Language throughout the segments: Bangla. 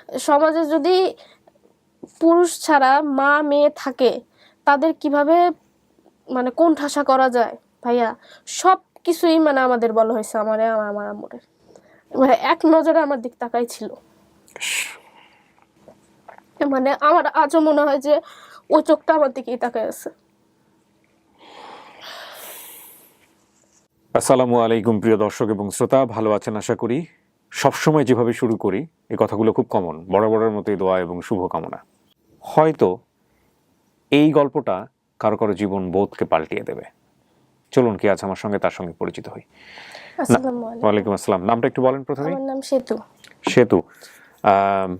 সমাজে যদি পুরুষ ছাড়া মা মেয়ে থাকে তাদের কিভাবে মানে কোণঠাসা করা যায় ভাইয়া, সব কিছুই মানে আমাদের বলা হয়েছে আমার আম্মুরে, মানে এক নজরে আমার দিক তাকাই ছিল। মানে আমার আজও মনে হয় যে ও চোখটা আমার দিকেই তাকায় আছে। আসসালামু আলাইকুম প্রিয় দর্শক এবং শ্রোতা, ভালো আছেন আশা করি। সবসময় যেভাবে শুরু করি এই কথাগুলো খুব কমন, বরাবরের মতোই দোয়া এবং শুভকামনা। হয়তো এই গল্পটা কারো কারো জীবন বোধকে পাল্টিয়ে দেবে। চলুন কে আছে আমার সঙ্গে তার সঙ্গে পরিচিত হই। আসসালামু আলাইকুম। ওয়ালাইকুম আসসালাম। নামটা একটু বলেন প্রথমে। আমার নাম সেতু। সেতু।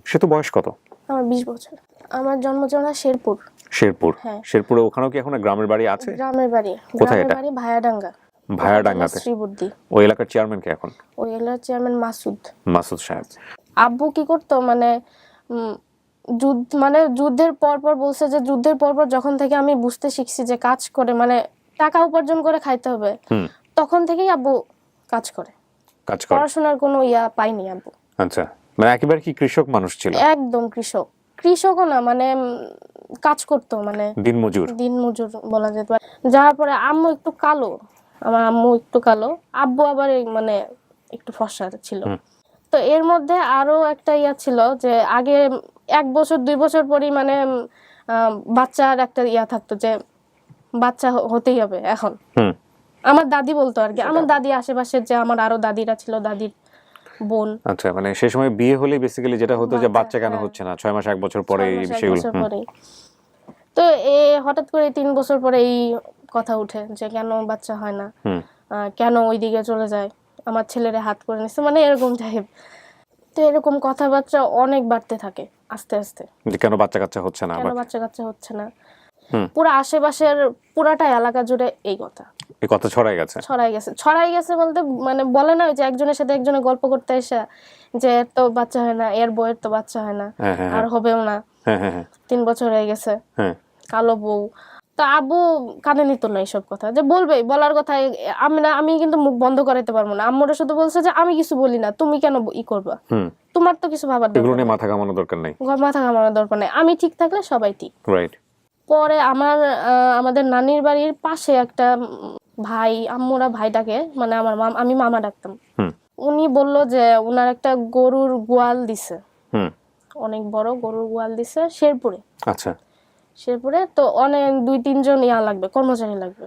সেতু বয়স কত? আমার 20 বছর। আমার জন্মজনা শেরপুর। শেরপুর। হ্যাঁ। শেরপুরে ওখানেও কি এখন গ্রামের বাড়ি আছে? গ্রামের বাড়ি। কোথায় গ্রামের এটা? বাড়ি ভায়াডাঙ্গা। ভায়াডাঙ্গাতে। শ্রীবুদ্ধি। ওই এলাকার চেয়ারম্যান কে এখন? ওই এলাকার চেয়ারম্যান মাসুদ। মাসুদ সাহেব। আব্বু কি করতো মানে যুদ্ধের পর বলছে যে যুদ্ধের পর যখন থেকে আমি বুঝতে শিখছি যে কাজ করে মানে টাকা উপার্জন করে খাইতে হবে, তখন থেকেই আব্বু কাজ করে। পড়াশোনার কোনো পাইনি আব্বু। আচ্ছা, মানে একেবারে কি কৃষক মানুষ ছিল? একদম কৃষকও না, মানে কাজ করতো, মানে দিনমজুর বলা যেতে পারে। যাওয়ার পরে আম্মু একটু কালো, আমার আম্মু একটু কালো, আব্বু আবার মানে একটু ফর্সা ছিল। তো এর মধ্যে আরো একটা ছিল যে আগে 1 বছর 2 বছর পরই মানে বাচ্চার একটা থাকতো যে বাচ্চা হতেই হবে এখন। আমার দাদি বলতো আর কি, আমার দাদি আশেপাশের যে আমার আরো দাদিরা ছিল, দাদির বোন। আচ্ছা, মানে সেই সময় বিয়ে হলে বেসিক্যালি যেটা হতো যে বাচ্চা কেন হচ্ছে না, 6 মাস 1 বছর পরে এই বিষয়গুলো। তো হঠাৎ করে 3 বছর পরে এই কথা উঠে যে কেন বাচ্চা হয় না, কেন ওইদিকে চলে যায়, আমার ছেলেরে হাত করে নিচ্ছে, মানে এরকম টাইপ। তো এরকম কথাবার্তা অনেক বাড়তে থাকে আস্তে আস্তে, যে কেন বাচ্চা কাচ্চা হচ্ছে না, পুরো আশেপাশের পুরাটা এলাকা জুড়ে এই কথা ছড়াই গেছে বলতে মানে বলে না যে একজনের সাথে একজনের গল্প করতে এসে যে তো বাচ্চা হয় না, এর বউয়ের তো বাচ্চা হয় না, আর হবেও না, 3 বছর হয়ে গেছে, কালো বউ। তো আব্বু কানে নিত না এইসব কথা, যে বলবেই, বলার কথা। আমি কিন্তু মুখ বন্ধ করাইতে পারবো না। আম্মুরা শুধু বলছে যে আমি কিছু বলি না, তুমি কেন করবা, তোমার তো কিছু ভাবার দরকার নেই, মাথা ঘামানোর দরকার নেই, আমি ঠিক থাকলে সবাই ঠিক। পরে আমাদের নানির বাড়ির পাশে একটা ভাই, আম্মুরা ভাইটাকে মানে আমি মামা ডাকতাম, উনি বলল যে উনার একটা গরুর গোয়াল দিছে, অনেক বড় গরুর গোয়াল দিছে শেরপুরে। আচ্ছা, শেরপুরে তো অনেক 2-3 জন লাগবে, কর্মচারী লাগবে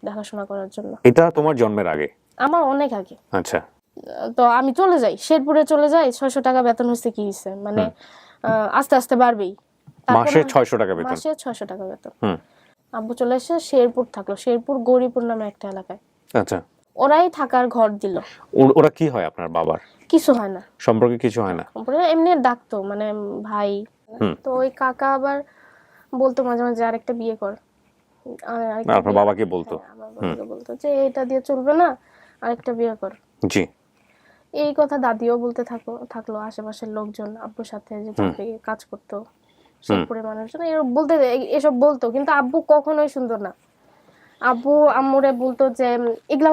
দেখাশোনা করার জন্য। এটা তোমার জন্মের আগে? আমার অনেক আগে। আচ্ছা। তো আমি চলে যাই, শেরপুরে চলে যাই। 600 টাকা বেতন হচ্ছে, কি হইছে মানে আস্তে আস্তে বাড়বেই। মাসে 600 টাকা বেতন? মাসে 600 টাকা বেতন। আব্বু চলে এসে শেরপুর থাকলো, শেরপুর গৌরীপুর নামে একটা এলাকায়। আচ্ছা। ওরাই থাকার ঘর দিল। ওরা কি হয় আপনার বাবার? কিছু হয় না, সম্পর্কে কিছু হয় না, এমনি ডাকতো মানে ভাই। তো ওই কাকা আবার বলতো মাঝে মাঝে আরেকটা বিয়ে কর। আপনার বাবাকে বলতো? আমার বাবাকে বলতো যে এটা দিয়ে চলবে না, আরেকটা বিয়ে কর। জি। এই কথা দাদিও বলতে থাকলো, আশেপাশের লোকজন আব্বুর সাথে যে কাজ করতো শেরপুরের মানুষজন এসব বলতো, কিন্তু আব্বু কখনোই শুনতো না। আব্বু আম্মুরে বলতো যে এগুলা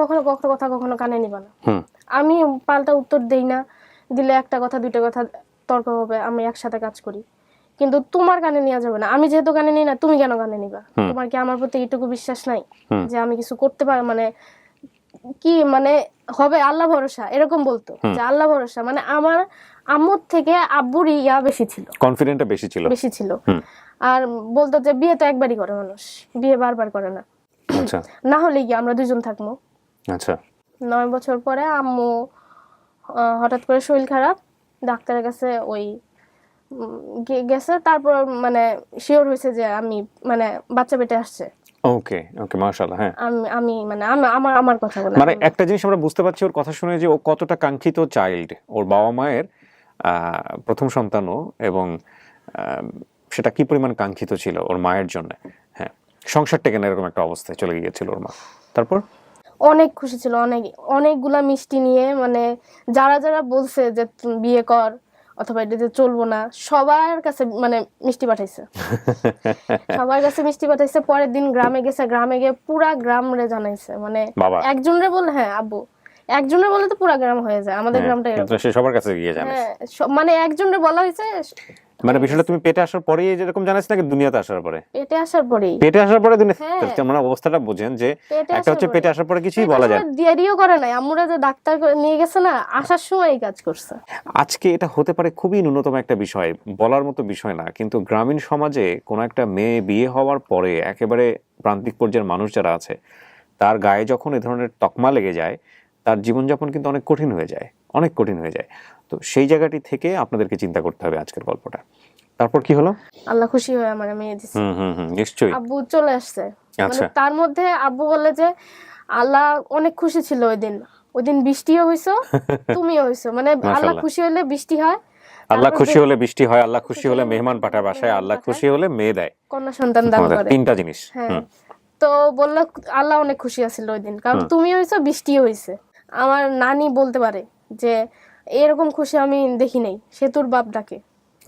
কখনো কানে নিবা না। আমি পাল্টা উত্তর দেই না, দিলে একটা কথা 2টা কথা তর্ক হবে, আমি একসাথে কাজ করি, কিন্তু তোমার কানে নেওয়া যাবে না। আমি যেহেতু কানে নিই না, তুমি কেন কানে নিবা? তোমার কি আমার প্রতি এইটুকু বিশ্বাস নাই যে আমি কিছু করতে পারি, মানে কি মানে হবে আল্লাহ ভরসা, এরকম বলতো যে আল্লাহ ভরসা। মানে আমার আম্মুর থেকে আব্বুর বেশি ছিল, কনফিডেন্টটা বেশি ছিল। আর বলতো যে বিয়ে তো একবারই করে মানুষ, বিয়ে বারবার করে না। আচ্ছা। না হলে কি আমরা 2 জন থাকবো। আচ্ছা। 9 বছর পরে আম্মু হঠাৎ করে শরীর খারাপ, ডাক্তারের কাছে গেছে। তারপর মানে শিওর হয়েছে যে আমি মানে বাচ্চা পেটে আসছে। ওকে মাশাআল্লাহ। হ্যাঁ, আমি মানে আমার কথা বলে মানে একটা জিনিস আমরা বুঝতে পারছি ওর কথা শুনে যে ও কতটা কাঙ্ক্ষিত চাইল্ড, ওর বাবা মায়ের প্রথম সন্তানও, এবং সেটা কি পরিমাণ কাঙ্ক্ষিত ছিল ওর মায়ের জন্য। হ্যাঁ, সংসার টেকে না এরকম একটা অবস্থায় চলে গিয়েছিল ওর মা। তারপর অনেক খুশি ছিল, অনেকগুলা মিষ্টি নিয়ে, মানে যারা বলছে যে বিয়ে কর অথবা এটা যে চলবো না, সবার কাছে মানে মিষ্টি পাঠাইছে। পরের দিন গ্রামে গেছে, গ্রামে গিয়ে পুরা গ্রাম রে জানাইছে, মানে একজন রে বল, হ্যাঁ আব্বু একজনের বলে তো পুরা গ্রাম হয়ে যায়, আমাদের হ্যাঁ, গ্রামটা কিন্তু এরকম। সে সবার কাছে গিয়ে জানে। হ্যাঁ, মানে একজনের বলা হয়েছে, মানে বিষয়টা তুমি পেটে আসার পরেই যেরকম জানাস নাকি দুনিয়াতে আসার পরে? পেটে আসার পরেই। পেটে আসার পরে দুনিয়া, হ্যাঁ। মানে অবস্থাটা বুঝেন যে পেটে একটা আসার হচ্ছে পরে। পেটে আসার পরে কিছুই পেটে বলা আসার যায় পরে দেরিও করে নাই, আম্মুরা যে ডাক্তার করে নিয়ে গেছে না, আসার সময় এই কাজ করছে। আজকে এটা হতে পারে খুবই ন্যূনতম একটা বিষয়, বলার মতো বিষয় না, কিন্তু গ্রামীণ সমাজে কোনো একটা মেয়ে বিয়ে হওয়ার পরে একেবারে প্রান্তিক পর্যায়ের মানুষ যারা আছে তার গায়ে যখন এ ধরনের তকমা লেগে যায়, তার জীবনযাপন কিন্তু অনেক কঠিন হয়ে যায়, অনেক কঠিন হয়ে যায়। তো সেই জায়গাটি থেকে আপনাদেরকে চিন্তা করতে হবে আজকের গল্পটা। তারপর কি হলো? আল্লাহ খুশি হয়ে আমার মেয়ে দিছে। নিশ্চয়ই। আব্বু চলে আসছে, মানে আচ্ছা। তার মধ্যে আব্বু বলে যে আল্লাহ অনেক খুশি ছিল ওই দিন বৃষ্টিও হইছো, তুমিও হইছো, মানে আল্লাহ মাশাআল্লাহ। খুশি হলে বৃষ্টি হয়, আল্লাহ তারপর খুশি হলে বৃষ্টি হয়, আল্লাহ খুশি হলে মেহমান পাঠায় বাসায়, মেহমান আল্লাহ পাঠায়, খুশি হলে মেয়ে দেয়। কন্যা সন্তান দান করে। তিনটা জিনিস। হ্যাঁ, তো বললো আল্লাহ অনেক খুশি আছিল ওই দিন, কারণ তুমি হইছো, বৃষ্টিও হইছে। আমার নানি বলতে পারে যে এরকম খুশি আমি দেখি নাই, সেতুর বাপ ডাকে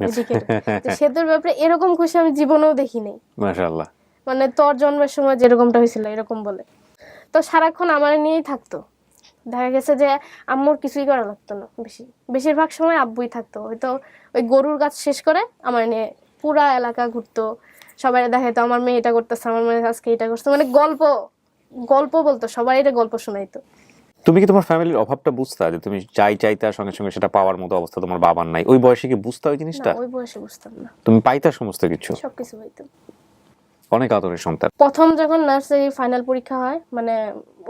এদিকে, যে সেতুর ব্যাপারে এরকম খুশি আমি জীবনেও দেখি নাই, মাশাআল্লাহ। মানে তোর জন্মের সময় যেরকমটা হয়েছিল এরকম বলে। তো সারাক্ষণ আমার নিয়েই থাকতো, দেখা গেছে যে আম্মুর কিছুই করা লাগতো না, বেশিরভাগ সময় আব্বুই থাকতো। হয়তো ওই গরুর গাছ শেষ করে আমার নিয়ে পুরা এলাকা ঘুরতো, সবাই দেখাইতো আমার মেয়ে এটা করতেছে, আমার মেয়ে আজকে এটা করছে, মানে গল্প গল্প বলতো, সবাই এটা গল্প শোনাইতো। তুমি কি তোমার ফ্যামিলির অভাবটা বুঝতা, যে তুমি চাইতা সঙ্গে সঙ্গে সেটা পাওয়ার মতো অবস্থা তোমার বাবার নাই? ওই বয়সে কি বুঝতা ওই না, জিনিসটা? ওই বয়সে বুঝতাম না, তুমি পাইতা সমস্ত কিছু? সবকিছু পাইতাম। অনেক আদরের সন্তান। প্রথম যখন নার্সারি ফাইনাল পরীক্ষা হয়, মানে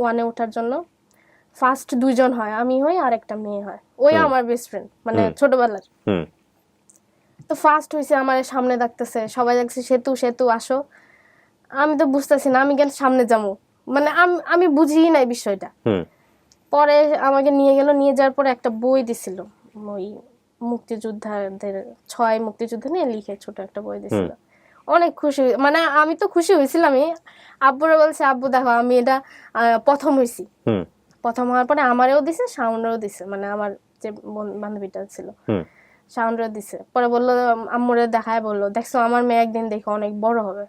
1-এ ওঠার জন্য, ফার্স্ট 2 জন হয়, আমি হই আর একটা মেয়ে হয়, ওই আমার বেস্ট ফ্রেন্ড, মানে ছোটবেলার। তো ফার্স্ট হইছে, আমার সামনে ডাকতেছে, সবাই দেখছে সেতু সেতু আসো, আমি তো বুঝতেছি না আমি কেন সামনে যাবো, মানে আমি বুঝিই নাই বিষয়টা। পরে আমাকে নিয়ে গেল, নিয়ে যাওয়ার পরে একটা বই দিছিল, ওই মুক্তিযোদ্ধাদের 6 মুক্তিযুদ্ধ নিয়ে লিখে ছোট একটা বই দিছিল। অনেক খুশি, মানে আমি তো খুশি হয়েছিলামই। আব্বুরা বলছে, আব্বু দেখো আমি এটা প্রথম হয়েছি। প্রথম হওয়ার পরে আমারও দিছে, শাওনেরও দিছে, মানে আমার যে বান্ধবীটা ছিল শাওনরা দিছে। পরে বললো, আম্মুরে দেখায় বললো, দেখছো আমার মেয়ে একদিন দেখো অনেক বড় হবে,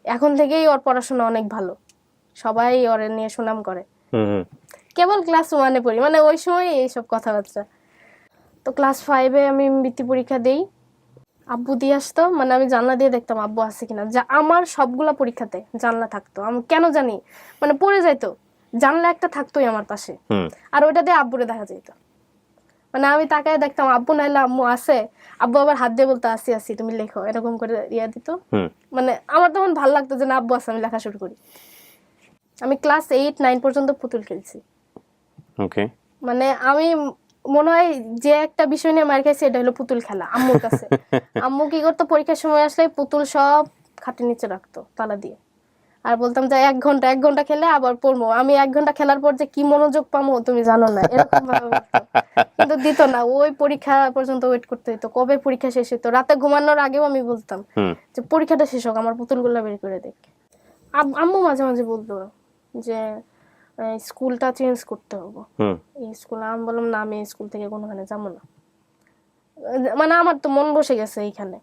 এখন থেকেই ওর পড়াশোনা অনেক ভালো, সবাই ওর নিয়ে সুনাম করে। কেবল ক্লাস 1-এ পড়ি, মানে ওই সময় এইসব কথাবার্তা। তো ক্লাস 5-এ আমি বৃত্তি পরীক্ষা দেই, আব্বু দিয়ে আসতো, মানে আমি জানলা দিয়ে দেখতাম আব্বু আছে কিনা। যা আমার সবগুলা পরীক্ষাতে জানলা থাকতো, আমি কেন জানি মানে পড়ে যাইতো, জানলা একটা থাকতোই আমার পাশে, আর ওইটা দিয়ে আব্বুরে দেখা যেত। মানে আমি তাকায় দেখতাম আব্বু নাইলে আম্মু আছে, আব্বু আবার হাত দিয়ে বলতো আসি আসি তুমি লেখো, এরকম করে ইয়া দিত। মানে আমার তখন ভালো লাগতো যে না আব্বু আছে, আমি লেখা শুরু করি। আমি ক্লাস 8-9 পর্যন্ত পুতুল খেলছি। ওকে। মানে আমি মনে হয় যে একটা বিষয় নিয়ে মার খাইছি এটা হলো পুতুল খেলা আম্মুর কাছে। আম্মু কি করতো, পরীক্ষার সময় আসলে পুতুল সব খাটের নিচে রাখতো তালা দিয়ে, আর বলতাম যে 1 ঘন্টা খেলে আবার পড়বো। আমি 1 ঘন্টা খেলার পর যে কি মনোযোগ পাবো তুমি জানো না, এরকম ভাবে বলতো। কিন্তু দিত না, ওই পরীক্ষা পর্যন্ত ওয়েট করতে হইতো, কবে পরীক্ষা শেষ হইতো। রাতে ঘুমানোর আগেও আমি বলতাম যে পরীক্ষাটা শেষ হোক, আমার পুতুলগুলো বের করে দেখ। আম্মু মাঝে মাঝে বলতো যে স্কুলটা চেঞ্জ করতে হবে, এই স্কুল। আমি বললাম না, আমি স্কুল থেকে কোনোখানে যাবো না, মানে আমার তো মন বসে গেছে এইখানে।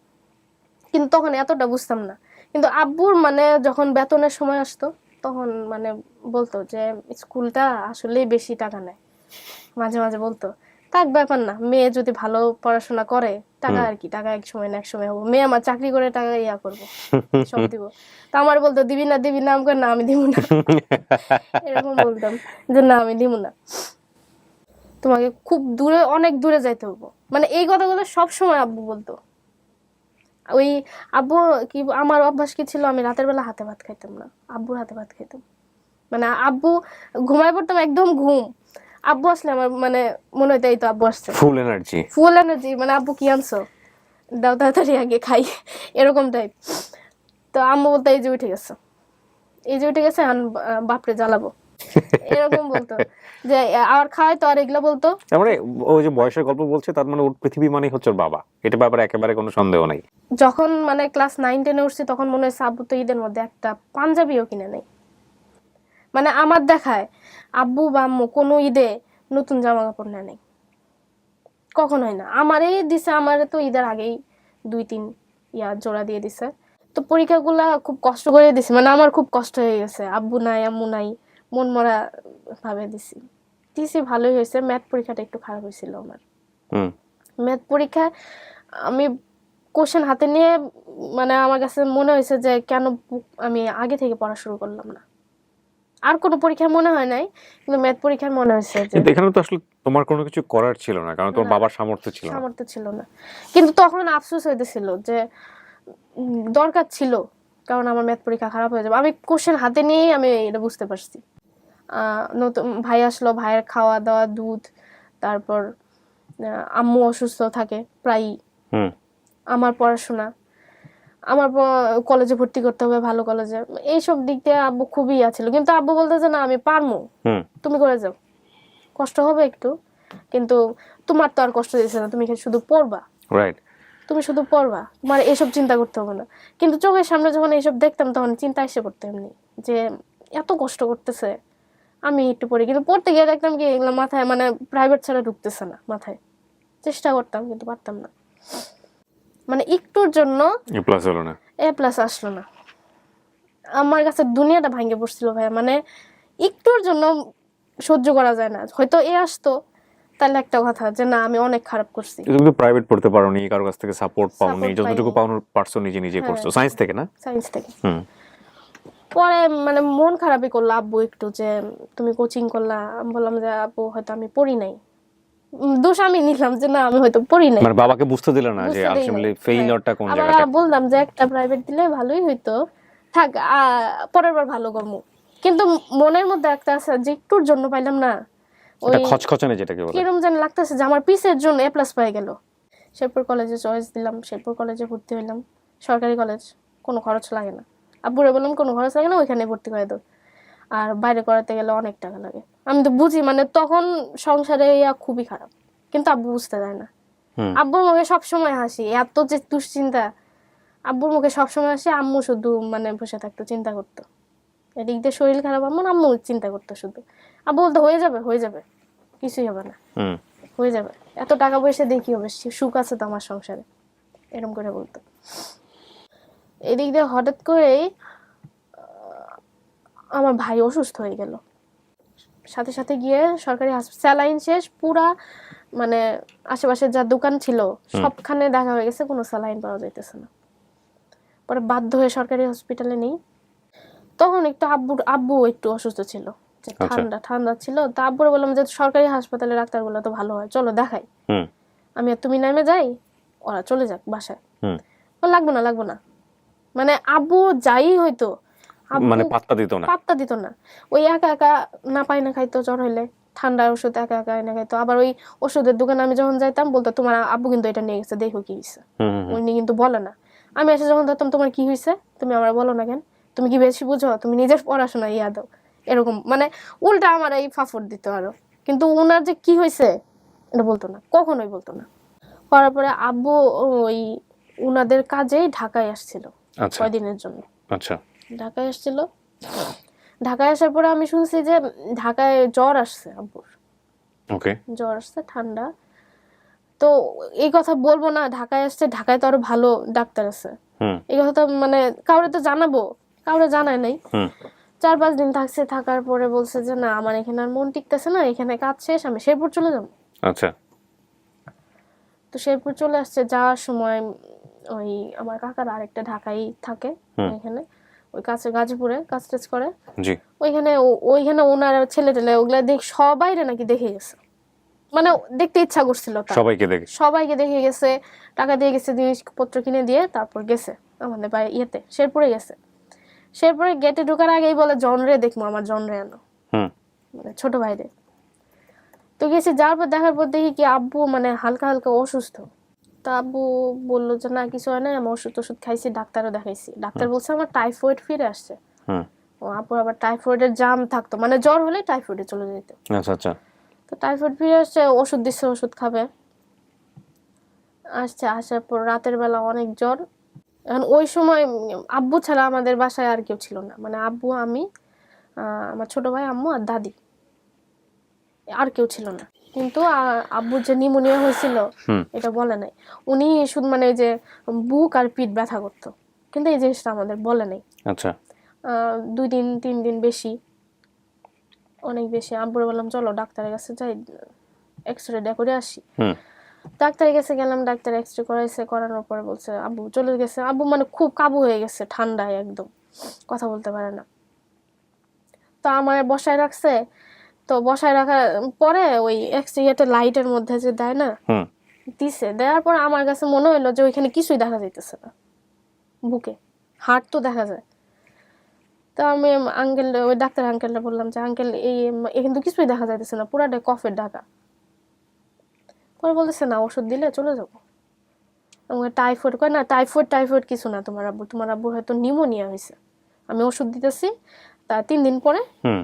কিন্তু তখন এতটা বুঝতাম না। কিন্তু আব্বুর মানে যখন বেতনের সময় আসতো তখন মানে বলতো যে স্কুলটা আসলেই বেশি টাকা নেয়। মাঝে মাঝে বলতো থাক ব্যাপার না, মেয়ে যদি ভালো পড়াশোনা করে টাকা আর কি, টাকা এক সময় না এক সময় হবো, মেয়ে আমার চাকরি করে টাকা ইয়া করবো, সব দিব। তা আমার বলতো দিবি না আমি কই না আমি দিব না। এরকম বলতাম যে না আমি দিব না, তোমাকে খুব দূরে অনেক দূরে যাইতে হবো, মানে এই কথাগুলো সব সময় আব্বু বলতো। ওই আব্বু কি, আমার অভ্যাস কি ছিল, আমি রাতের বেলা হাতে ভাত খাইতাম না, আব্বুর হাতে ভাত খাইতাম। মানে আব্বু ঘুমায় পড়তাম একদম ঘুম, আব্বু আসলে আমার মানে মনে হইতো এই তো আব্বু আসছে, ফুল এনার্জি। মানে আব্বু কি আনছো দাও তাড়াতাড়ি আগে খাই, এরকম টাইপ। তো আম্মু বলতো এই যে উঠে গেছে, এই যে উঠে গেছে, বাপরে জ্বালাবো, এরকম বলতো। যে আর খায় তো, আর এগুলো বলতো। মানে ওই যে বয়সের গল্প বলছে, তার মানে ওর পৃথিবী মানে হচ্ছে ওর বাবা, এটা ব্যাপারে একেবারে কোনো সন্দেহ নাই। যখন মানে ক্লাস 9-10-এ উঠছি তখন মনে হয়েছে আব্বু তো ঈদের মধ্যে একটা পাঞ্জাবিও কিনে নেই। মানে আমার দেখায় আব্বু বা আম্মু কোনো ঈদে নতুন জামা কাপড় নেয়, কখনোই না। আমারই দিছে, আমার তো ঈদের আগেই 2-3 জোড়া দিয়ে দিছে। তো পরীক্ষাগুলা খুব কষ্ট করে দিছি, মানে আমার খুব কষ্ট হয়ে গেছে, আব্বু নাই আম্মু নাই, মন মরা ভাবে দিছি। দিছি ভালোই হয়েছে, ম্যাথ পরীক্ষাটা একটু খারাপ হয়েছিল আমার। হুম ম্যাথ পরীক্ষায় আমি কোশ্চেন হাতে নিয়ে মানে আমার কাছে মনে হয়েছে যে কেন আমি আগে থেকে পড়া শুরু করলাম না। আর কোনো পরীক্ষায় মনে হয় নাই, কিন্তু ম্যাথ পরীক্ষায় মনে হয়েছে যে কিন্তু এখানে তো আসলে তোমার কোনো কিছু করার ছিল না, কারণ তোমার না, বাবার সামর্থ্য ছিল না। সামর্থ্য ছিল না। কিন্তু তখন আফসোস হইতেছিল যে দরকার ছিল, কারণ আমার ম্যাথ পরীক্ষা খারাপ হয়ে যাবে। আমি কোশ্চেন হাতে নিয়েই আমি এটা বুঝতে পারছি। নতুন ভাই আসলো, ভাইয়ের খাওয়া দাওয়া, দুধ, তারপর আম্মু অসুস্থ থাকে প্রায়ই, হুম আমার পড়াশোনা, আমার কলেজে ভর্তি করতে হবে, ভালো কলেজে, এইসব দিক দিয়ে আব্বু খুবই ছিল। কিন্তু আব্বু বলতে যে না আমি পারবো, হুম তুমি করে যাও, কষ্ট হবে একটু, কিন্তু তোমার তো আর কষ্ট দিচ্ছে না, তুমি শুধু পড়বা, রাইট। তুমি শুধু পড়বা, তোমার এসব চিন্তা করতে হবে না। কিন্তু চোখের সামনে যখন এইসব দেখতাম তখন চিন্তা এসে পড়তো এমনি, যে এত কষ্ট করতেছে, আমি একটু পড়ি। কিন্তু পড়তে গিয়ে দেখতাম কি এগুলো মাথায় মানে প্রাইভেট ছাড়া ঢুকতেছে না মাথায়। চেষ্টা করতাম কিন্তু পারতাম না, মানে একটুর জন্য এ প্লাস হলো না। এ প্লাস আসলো না। আমার কাছে দুনিয়াটা ভাঙে পড়ছিল ভাইয়া, মানে একটুর জন্য সহ্য করা যায় না। হয়তো এ আসতো তাহলে একটা কথা যে না আমি অনেক খারাপ করছি। তুমি তো প্রাইভেট পড়তে পারোনি, কারো কাছ থেকে সাপোর্ট পাওনি, Support যতটুকু পাইনি। পাওয়ার পারছো নিজে নিজে করছো। হ্যাঁ, সায়েন্স থেকে না? সায়েন্স থেকে। হুম পরে মানে মন খারাপই করলো আব্বু একটু, যে তুমি কোচিং করলা। আমি বললাম যে আব্বু হয়তো আমি পড়ি নাই, দোষ আমি নিলাম যে না আমি হয়তো পড়ি নাই, মানে বাবাকে বুঝতে দিল না যে বুঝতে দেই নাই। আলটিমেটলি হ্যাঁ। ফেইলিয়রটা কোন আবার জায়গাটা। বললাম যে একটা প্রাইভেট দিলে ভালোই হইতো, থাক পরের বার ভালো করবো। কিন্তু মনের মধ্যে একটা আছে যে একটুর জন্য পাইলাম না, ওই এটা খচখচানে যেটাকে বলে। কিরম যেন লাগতেছে যে আমার পিসের জন্য এ প্লাস পাই গেল। শেরপুর কলেজে চয়েস দিলাম, শেরপুর কলেজে ভর্তি হইলাম, সরকারি কলেজ, কোনো খরচ লাগে না। আব্বুরে বললাম কোনো খরচ লাগে না, ওইখানে ভর্তি করে দাও, আর বাইরে করাতে গেলে অনেক টাকা লাগে। আমি তো বুঝি, মানে তখন সংসারে ইয়া খুবই খারাপ, কিন্তু আব্বু বুঝতে দেয় না। হুম আব্বুর মুখে সবসময় হাসি, এত যে দুশ্চিন্তা, আব্বুর মুখে সবসময় হাসি। আম্মু শুধু মানে বসে থাকতো, চিন্তা করতো। এদিক দিয়ে শরীর খারাপ, আম্মু চিন্তা করতো শুধু। আব্বু বলতো হয়ে যাবে হয়ে যাবে, কিছুই হবে না, হুম হয়ে যাবে, এত টাকা পয়সা দিয়ে কি হবে, সুখ আছে তো আমার সংসারে, এরকম করে বলতো। এদিক দিয়ে হঠাৎ করেই আমার ভাই অসুস্থ হয়ে গেল, সাথে সাথে গিয়ে সরকারি হাসপাতাল, স্যালাইন শেষ পুরা, মানে আশেপাশে যা দোকান ছিল সবখানে দেখা হয়ে গেছে, কোনো স্যালাইন পাওয়া যাইতেছে না। পরে বাধ্য হয়ে সরকারি হসপিটালে নেই। তখন একটু আব্বু একটু অসুস্থ ছিল, যে ঠান্ডা ঠান্ডা ছিল। তা আব্বুরে বললাম যে সরকারি হাসপাতালে ডাক্তারগুলো তো ভালো হয়, চলো দেখাই। হুম আমি আর তুমি নেমে যাই, ওরা চলে যাক বাসায়। হুম লাগবো না লাগবো না, মানে আব্বু যাই হইতো, মানে পাত্তা দিত না। পাত্তা দিত না। ওই একা একা না পাই না খাইতো, জ্বর হইলে ঠান্ডার ওষুধ একা একা এনে খাইতো। আবার ওই ওষুধের দোকানে আমি যখন যাইতাম বলতো তোমার আব্বু কিন্তু এটা নিয়ে গেছে, দেখো কি হয়েছে। হুম হুম উনি কিন্তু বলে না। আমি এসে যখন ধরতাম তোমার কি হয়েছে, তুমি আমার বলো না কেন, তুমি কি বেশি বুঝো, তুমি নিজের পড়াশোনা ইয়া দাও, এরকম মানে উল্টা আমার এই ফাফর দিত আরো। কিন্তু ওনার যে কি হয়েছে এটা বলতো না, কখনোই বলতো না। করার পরে আব্বু ওই উনাদের কাজেই ঢাকায় আসছিল আচ্ছা কয়দিনের জন্য। আচ্ছা ঢাকায় আসছিল, ঢাকায় আসার পরে আমি শুনছি যে ঢাকায় জ্বর আসছে আব্বুর, ওকে জ্বর আসছে ঠান্ডা। তো এই কথা বলবো না, ঢাকায় আসছে, ঢাকায় তো আরো ভালো ডাক্তার আছে, হুম এই কথা তো মানে কাউরে তো জানাবো, কাউরে জানায় নাই। হুম 4-5 দিন থাকছে, থাকার পরে বলছে যে না আমার এখানে আর মন টিকতেছে না, এখানে কাজ শেষ, আমি শেরপুর চলে যাবো। আচ্ছা তো শেরপুর চলে আসছে, যাওয়ার সময় ওই আমার কাকার আরেকটা ঢাকায় থাকে এখানে, ওই কাছে গাজীপুরে কাজ টাজ করে, জি ওইখানে ওনার ছেলে টেলে ওগুলা সবাই নাকি দেখে গেছে, মানে দেখতে ইচ্ছা করছিল তার, সবাইকে দেখে গেছে, টাকা দিয়ে গেছে, জিনিসপত্র কিনে দিয়ে তারপর গেছে আমাদের বাড়ি ইয়েতে, শেরপুরে গেছে। শেরপুরে গেটে ঢোকার আগেই বলে জনরে দেখবো, আমার জনরে আনো, মানে ছোট ভাইরে। তো গেছি, যাওয়ার পর দেখার পর দেখি কি আব্বু মানে হালকা হালকা অসুস্থ। তা আব্বু বললো যে না কিছু হয় না, আমি ওষুধ খাইছি, ডাক্তারও দেখাইছি, ডাক্তার বলছে আমার টাইফয়েড ফিরে আসছে। ও আপুর আবার টাইফয়েডের জাম থাকতো, মানে জ্বর হলে টাইফয়েডে চলে যেত। আচ্ছা আচ্ছা তো টাইফয়েড ফিরে আসছে, ওষুধ দিচ্ছে, ওষুধ খাবে। আসছে, আসার পর রাতের বেলা অনেক জ্বর। এখন ওই সময় আব্বু ছাড়া আমাদের বাসায় আর কেউ ছিল না, মানে আব্বু, আমি, আমার ছোট ভাই, আম্মু আর দাদি, আর কেউ ছিল না। কিন্তু আব্বুর যে নিউমোনিয়া হয়েছিল এটা বলে নাই। উনি শুধু মানে ওই যে বুক আর পিঠ ব্যথা করতো, কিন্তু এই জিনিসটা আমাদের বলে নাই। আচ্ছা 2-3 দিন বেশি। অনেক বেশি। আব্বুরে বললাম চলো ডাক্তারের কাছে যাই, এক্সরেটা করে আসি। হুম ডাক্তারের কাছে গেলাম, ডাক্তার এক্সরে করাইছে, করানোর পরে বলছে আব্বু চলে গেছে। আব্বু মানে খুব কাবু হয়ে গেছে, ঠান্ডায় একদম কথা বলতে পারে না। তো আমার বসায় রাখছে। তো বসায় রাখার পরে ওই এক্সরে লাইটের মধ্যে যে দেয় না, হুম দিছে। দেওয়ার পর আমার কাছে মনে হলো যে ওইখানে কিছুই দেখা যাইতেছে না, বুকে হার্ট তো দেখা যায়। তো আমি আঙ্কেল, ওই ডাক্তার আঙ্কেলটা বললাম যে আঙ্কেল এই কিন্তু কিছুই দেখা যাইতেছে না, পুরাটা কফের ঢাকা। পরে বলতেছে না ওষুধ দিলে চলে যাবো। আমাকে টাইফয়েড কয় না, টাইফয়েড কিছু না, তোমার আব্বুর হয়তো নিউমোনিয়া হয়েছে। আমি ওষুধ দিতেছি, তা 3 দিন পরে হুম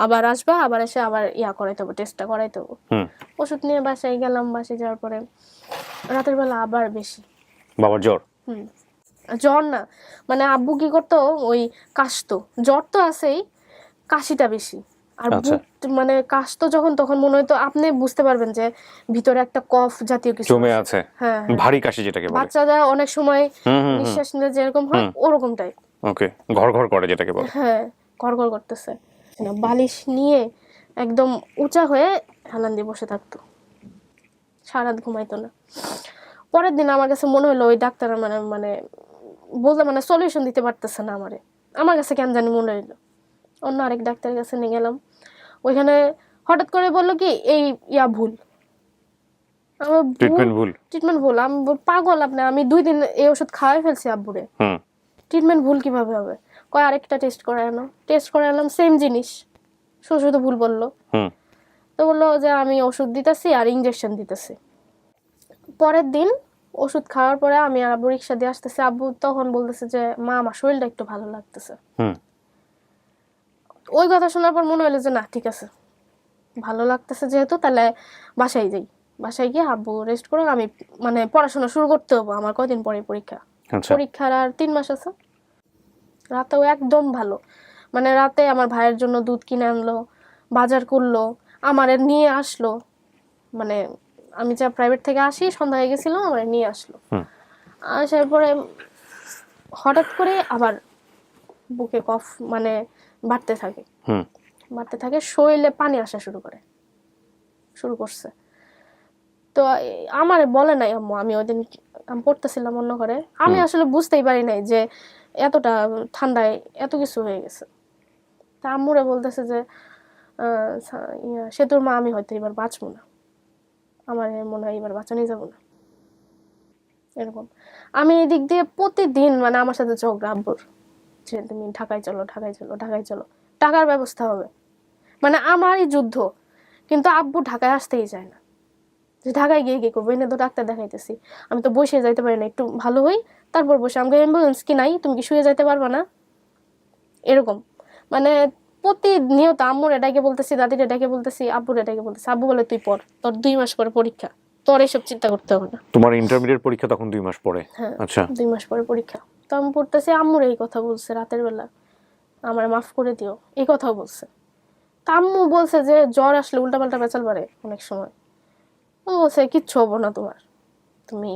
আবার আসবা, আবার এসে আবার করাইতে হবে, টেস্টটা করাইতে হবে। হুম ওষুধ নিয়ে বাসায় গেলাম। বাসায় যাওয়ার পরে রাতের বেলা আবার বেশি বাবার জ্বর। জ্বর না, মানে আব্বু কি করতো, ওই কাশতো। জ্বর তো আছেই, কাশিটা বেশি। আর আচ্ছা। বুক মানে কাশতো যখন, তখন মনে হয়তো আপনি বুঝতে পারবেন যে ভিতরে একটা কফ জাতীয় কিছু জমে আছে। আছে, হ্যাঁ হ্যাঁ, ভারী কাশি যেটাকে বলে। বাচ্চারা অনেক সময় হুম হুম হুম নিঃশ্বাস নিলে যেরকম হয় ওরকম টাইপ। ওকে, ঘর ঘর করে যেটাকে বলে। হ্যাঁ, ঘর করতেছে না, বালিশ নিয়ে একদম উঁচা হয়ে হেলান দিয়ে বসে থাকতো, সারা রাত ঘুমাইতো না। পরের দিন আমার কাছে মনে হলো ওই ডাক্তার মানে মানে বলতে মানে সলিউশন দিতে পারতেছে না আমারে। আমার কাছে কেন জানি মনে হইলো। অন্য আরেক ডাক্তারের কাছে নিয়ে গেলাম, ওইখানে হঠাৎ করে বললো কি এই ভুল। আমার ট্রিটমেন্ট ভুল। ট্রিটমেন্ট ভুল। আমি পাগল আপনি, আমি 2 দিন এই ওষুধ খাওয়াই ফেলছি আব্বুরে, হুম ট্রিটমেন্ট ভুল কিভাবে হবে? কয় আরেকটা টেস্ট করে আনো। টেস্ট করে আনলাম, সেম জিনিস, শুধু শুধু ভুল বললো। হুম তো বললো যে আমি ওষুধ দিতেছি আর ইঞ্জেকশন দিতেছি। পরের দিন ওষুধ খাওয়ার পরে আমি আর আব্বু রিক্সা দিয়ে আসতেছি, আব্বু তখন বলতেছে যে মা আমার শরীরটা একটু ভালো লাগতেছে। হুম ওই কথা শোনার পর মনে হলো যে না ঠিক আছে, ভালো লাগতেছে যেহেতু, তাহলে বাসায় যাই। বাসায় গিয়ে আব্বু রেস্ট করে আমি মানে পড়াশোনা শুরু করতে হবো, আমার কয়দিন পরে পরীক্ষা। আচ্ছা। পরীক্ষার আর 3 মাস আছে। রাতেও একদম ভালো, মানে রাতে আমার ভাইয়ের জন্য দুধ কিনে আনলো, বাজার করলো, আমারে নিয়ে আসলো। মানে আমি যা প্রাইভেট থেকে আসি, সন্ধ্যা হয়ে গেছিল, আমার নিয়ে আসলো। হুম আসার পরে হঠাৎ করে আবার বুকে কফ মানে বাড়তে থাকে, হুম বাড়তে থাকে, শরীরে পানি আসা শুরু করছে। তো আমার বলে নাই আম্মু, আমি ওই দিন আমি পড়তেছিলাম অন্য ঘরে, আমি আসলে বুঝতেই পারি নাই যে এতটা ঠান্ডায় এত কিছু হয়ে গেছে। তা আম্মুরে বলতেছে যে সেতুর মা আমি হয়তো এবার বাঁচবো না, আমার মনে হয় এবার বাঁচানোই যাবো না, এরকম। আমি এই দিক দিয়ে প্রতিদিন মানে আমার সাথে ঝগড়া আব্বুর, যে তুমি ঢাকায় চলো, ঢাকায় চলো, ঢাকায় চলো, টাকার ব্যবস্থা হবে, মানে আমারই যুদ্ধ। কিন্তু আব্বু ঢাকায় আসতেই চায় না, যে ঢাকায় গিয়ে কি করবো, এনে তো ডাক্তার দেখাইতেছি, আমি তো বসে যাইতে পারি না, একটু ভালো হই তারপর বসে। আমাকে অ্যাম্বুলেন্স কি নাই, তুমি কি শুয়ে যাইতে পারবা না, এরকম। মানে প্রতিনিয়ত আম্মুর এটাকে বলতেছি, দাদির এটাকে বলতেছি, আব্বুর এটাকে বলতেছি। আব্বু বলে তুই পড়, তোর 2 মাস পরে পরীক্ষা, তোর এইসব চিন্তা করতে হবে না। তোমার ইন্টারমিডিয়েট পরীক্ষা তখন 2 মাস পরে? হ্যাঁ, আচ্ছা। 2 মাস পরে পরীক্ষা। তো আমি পড়তেছি, আম্মুর এই কথা বলছে রাতের বেলা, আমার মাফ করে দিও, এই কথাও বলছে। তা আম্মু বলছে যে জ্বর আসলে উল্টাপাল্টা পেঁচাল পারে অনেক সময়। ও বলছে কিচ্ছু হবো না তোমার, তুমি,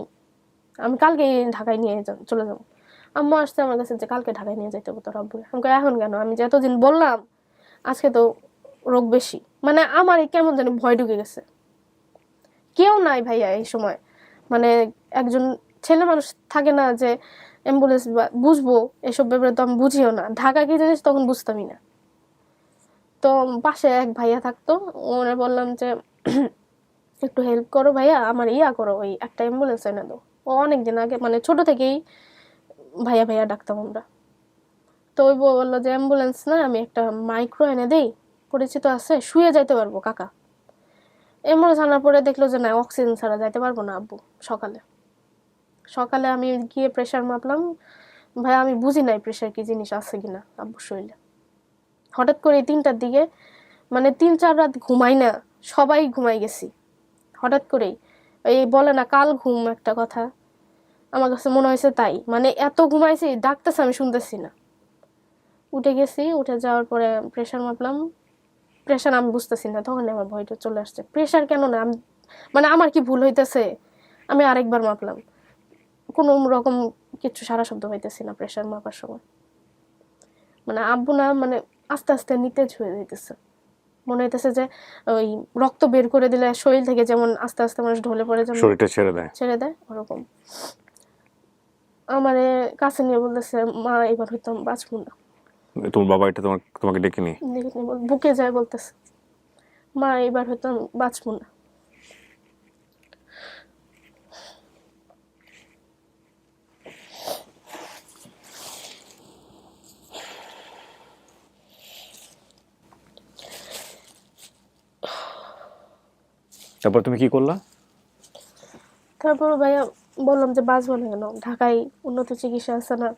আমি কালকে ঢাকায় নিয়ে চলে যাবো। আম্মু আসছে আমার কাছে যে কালকে ঢাকায় নিয়ে যাইতে হবে তোর আব্বুরে। আমি কই এখন কেন, আমি যে এতদিন বললাম, আজকে তো রোগ বেশি। মানে আমার কেমন জানি ভয় ঢুকে গেছে, কেউ নাই ভাইয়া এই সময়, মানে একজন ছেলে মানুষ থাকে না যে অ্যাম্বুলেন্স বুঝবো, এসব ব্যাপারে তো আমি বুঝিও না, ঢাকা কি জিনিস তখন বুঝতামই না। তো পাশে এক ভাইয়া থাকতো, ওরা বললাম যে একটু হেল্প করো ভাইয়া, আমার করো, ওই একটা অ্যাম্বুলেন্স এনে দাও। ও অনেকদিন আগে মানে ছোট থেকেই ভাইয়া ভাইয়া ডাকতাম আমরা। তো ওই বউ বললো যে অ্যাম্বুলেন্স না, আমি একটা মাইক্রো এনে দেই, পরিচিত আছে, শুয়ে যাইতে পারবো কাকা। অ্যাম্বুলেন্স আনার পরে দেখলো যে না, অক্সিজেন ছাড়া যাইতে পারবো না আব্বু। সকালে সকালে আমি গিয়ে প্রেশার মাপলাম, ভাই আমি বুঝি নাই প্রেশার কি জিনিস আছে কিনা আব্বুর শরীরে। হঠাৎ করে 3টার দিকে, মানে 3-4 রাত ঘুমাই না, সবাই ঘুমাই গেছি হঠাৎ করেই। এই বলে না কাল ঘুম একটা কথা, আমার কাছে মনে হয়েছে তাই। মানে এত ঘুমাইছি, ডাকতেছে আমি শুনতেছি না। উঠে গেছি, উঠে যাওয়ার পরে প্রেশার মাপলাম, প্রেশার আমি বুঝতেছি না, তখন আমার ভয়টা চলে আসছে। প্রেশার কেন না, মানে আমার কি ভুল হইতেছে, আমি আরেকবার মাপলাম, কোনো রকম কিছু সারা শব্দ হইতেছি না প্রেশার মাপার সময়। মানে আব্বু না, মানে আস্তে আস্তে নিতেজ হয়ে যাইতেছে। মনে হইতেছে যে ওই রক্ত বের করে দিলে শরীর থেকে যেমন আস্তে আস্তে মানুষ ঢলে পড়ে, যেমন শরীরটা ছেড়ে দেয় ওরকম। আমারে কাছে নিয়ে বলতেছে, মা এবার হয়তো আমি বাঁচবো না। তোমার বাবা এটা তোমাকে ডেকে নিয়ে বুকে যায় বলতেছে, মা এবার হয়তো আমি বাঁচবো না। তারপর তুমি কি করলা? তারপর ভাইয়া বললাম যে বাঁচবো না কেন, ঢাকায় উন্নত চিকিৎসা আছে না।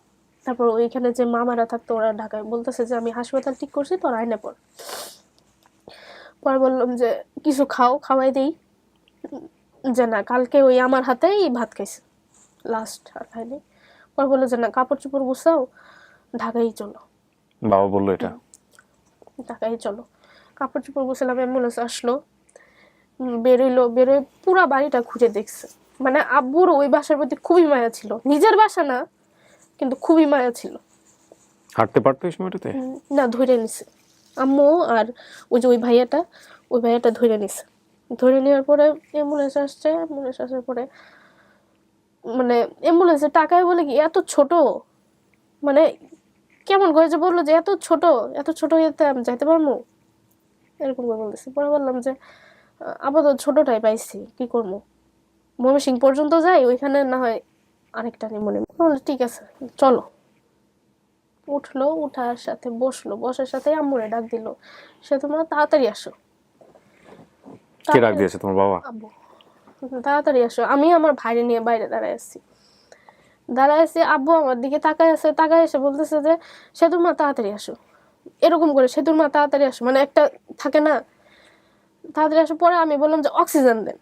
তারপর ওইখানে যে মামারা থাকতো ওরা ঢাকায় বলতেছে যে আমি হাসপাতাল ঠিক করছি, তোর আইনে পর। পরে বললাম যে কিছু খাওয়াই দেই, যে না কালকে ওই আমার হাতেই ভাত খাইছে লাস্ট, আর খাইনি। পরে বললো যে না কাপড় চোপড় গুছাও, ঢাকায় চলো। বাবা বললো এটা? ঢাকায় চলো। কাপড় চোপড় গুছালাম, অ্যাম্বুলেন্স আসলো, বেরোয় পুরা বাড়িটা ঘুরে দেখছে। মানে আব্বুর ওই বাসার প্রতি খুবই মায়া ছিল, নিজের বাসা না কিন্তু খুবই মায়া ছিল। হাঁটতে পারতো এই সময়টাতে? না, ধরে নিছে আম্মু, আর ওই যে ওই ভাইয়াটা ধরে নিছে। ধরে নেওয়ার পরে অ্যাম্বুলেন্স আসার পরে মানে অ্যাম্বুলেন্সের টাকায় বলে কি এত ছোট, মানে কেমন করে যে বললো যে এত ছোট ইয়েতে আমি যাইতে পারবো, এরকম করে বলতেছি। পরে বললাম যে আপাতত ছোটটাই পাইছি, কি করবো, ময়মনসিংহ পর্যন্ত যাই, ওইখানে না হয় আরেকটা নিয়ে মনে বললো ঠিক আছে চলো। উঠলো, উঠার সাথে বসার সাথে আম্মুরে ডাক দিল, সে তোমরা তাড়াতাড়ি আসো। কে ডাক দিয়েছে? তোমার বাবা? আব্বু, তাড়াতাড়ি আসো। আমি আমার ভাইরে নিয়ে বাইরে দাঁড়ায় আছি, আব্বু আমার দিকে তাকায় এসে বলতেছে যে সেতুর মা তাড়াতাড়ি আসো, এরকম করে সেতুর মা তাড়াতাড়ি আসো, মানে একটা থাকে না তাড়াতাড়ি আসো। পরে আমি বললাম যে অক্সিজেন দেন,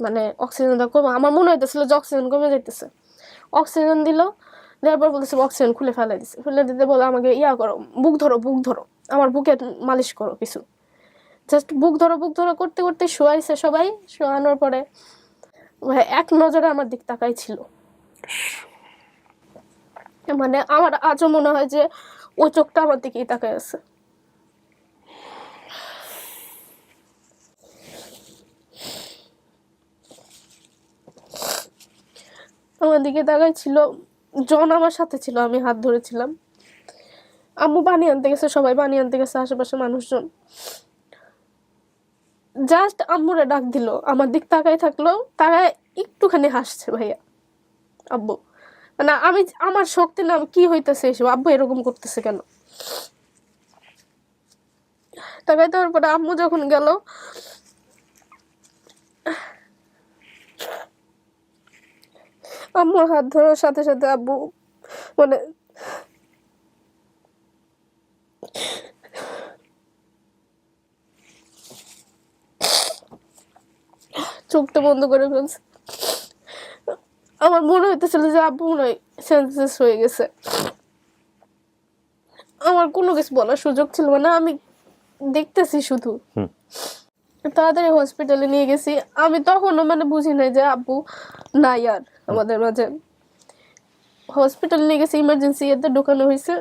মানে অক্সিজেনটা কমে, আমার মনে হইতেছিল যে অক্সিজেন কমে যাইতেছে। অক্সিজেন দিল, দেওয়ার পর বলতেছে অক্সিজেন খুলে দিছে। ফেলে দিতে বলে আমাকে করো, বুক ধরো, আমার বুকে মালিশ করো কিছু। জাস্ট বুক ধরো করতে করতে শোয়াইছে সবাই। শোয়ানোর পরে এক নজরে আমার দিক তাকাই ছিল, মানে আমার আজও মনে হয় যে ও চোখটা আমার দিকেই তাকায় আছে। আমার দিকে তাকাই ছিল, জন আমার সাথে ছিল, আমি হাত ধরেছিলাম। আম্মু পানি আনতে গেছে, সবাই পানি আনতে গেছে, আশেপাশে মানুষজন। জাস্ট আম্মুরে ডাক দিল, আমার দিক তাকাই থাকলো, তাকায় একটুখানি হাসছে ভাইয়া আব্বু। মানে আমার শক্তি না, কি হইতেছে এসব, আব্বু এরকম করতেছে কেন। তাকাই দেওয়ার পরে আম্মু যখন গেল, আম্মুর হাত ধরার সাথে সাথে আব্বু মানে চোখটা বন্ধ করে ফেলছে। আমার মনে হইতেছিল যে আব্বু মনে হয় সেন্সলেস হয়ে গেছে। আমার কোনো কিছু বলার সুযোগ ছিল না, আমি দেখতেছি শুধু। তাড়াতাড়ি হসপিটালে নিয়ে গেছি। আমি তখনও মানে বুঝি নাই যে আব্বু নাই আর আমাদের মাঝে। হসপিটালে নিয়ে গেছি, ইমার্জেন্সি এতে ঢুকানো হয়েছে।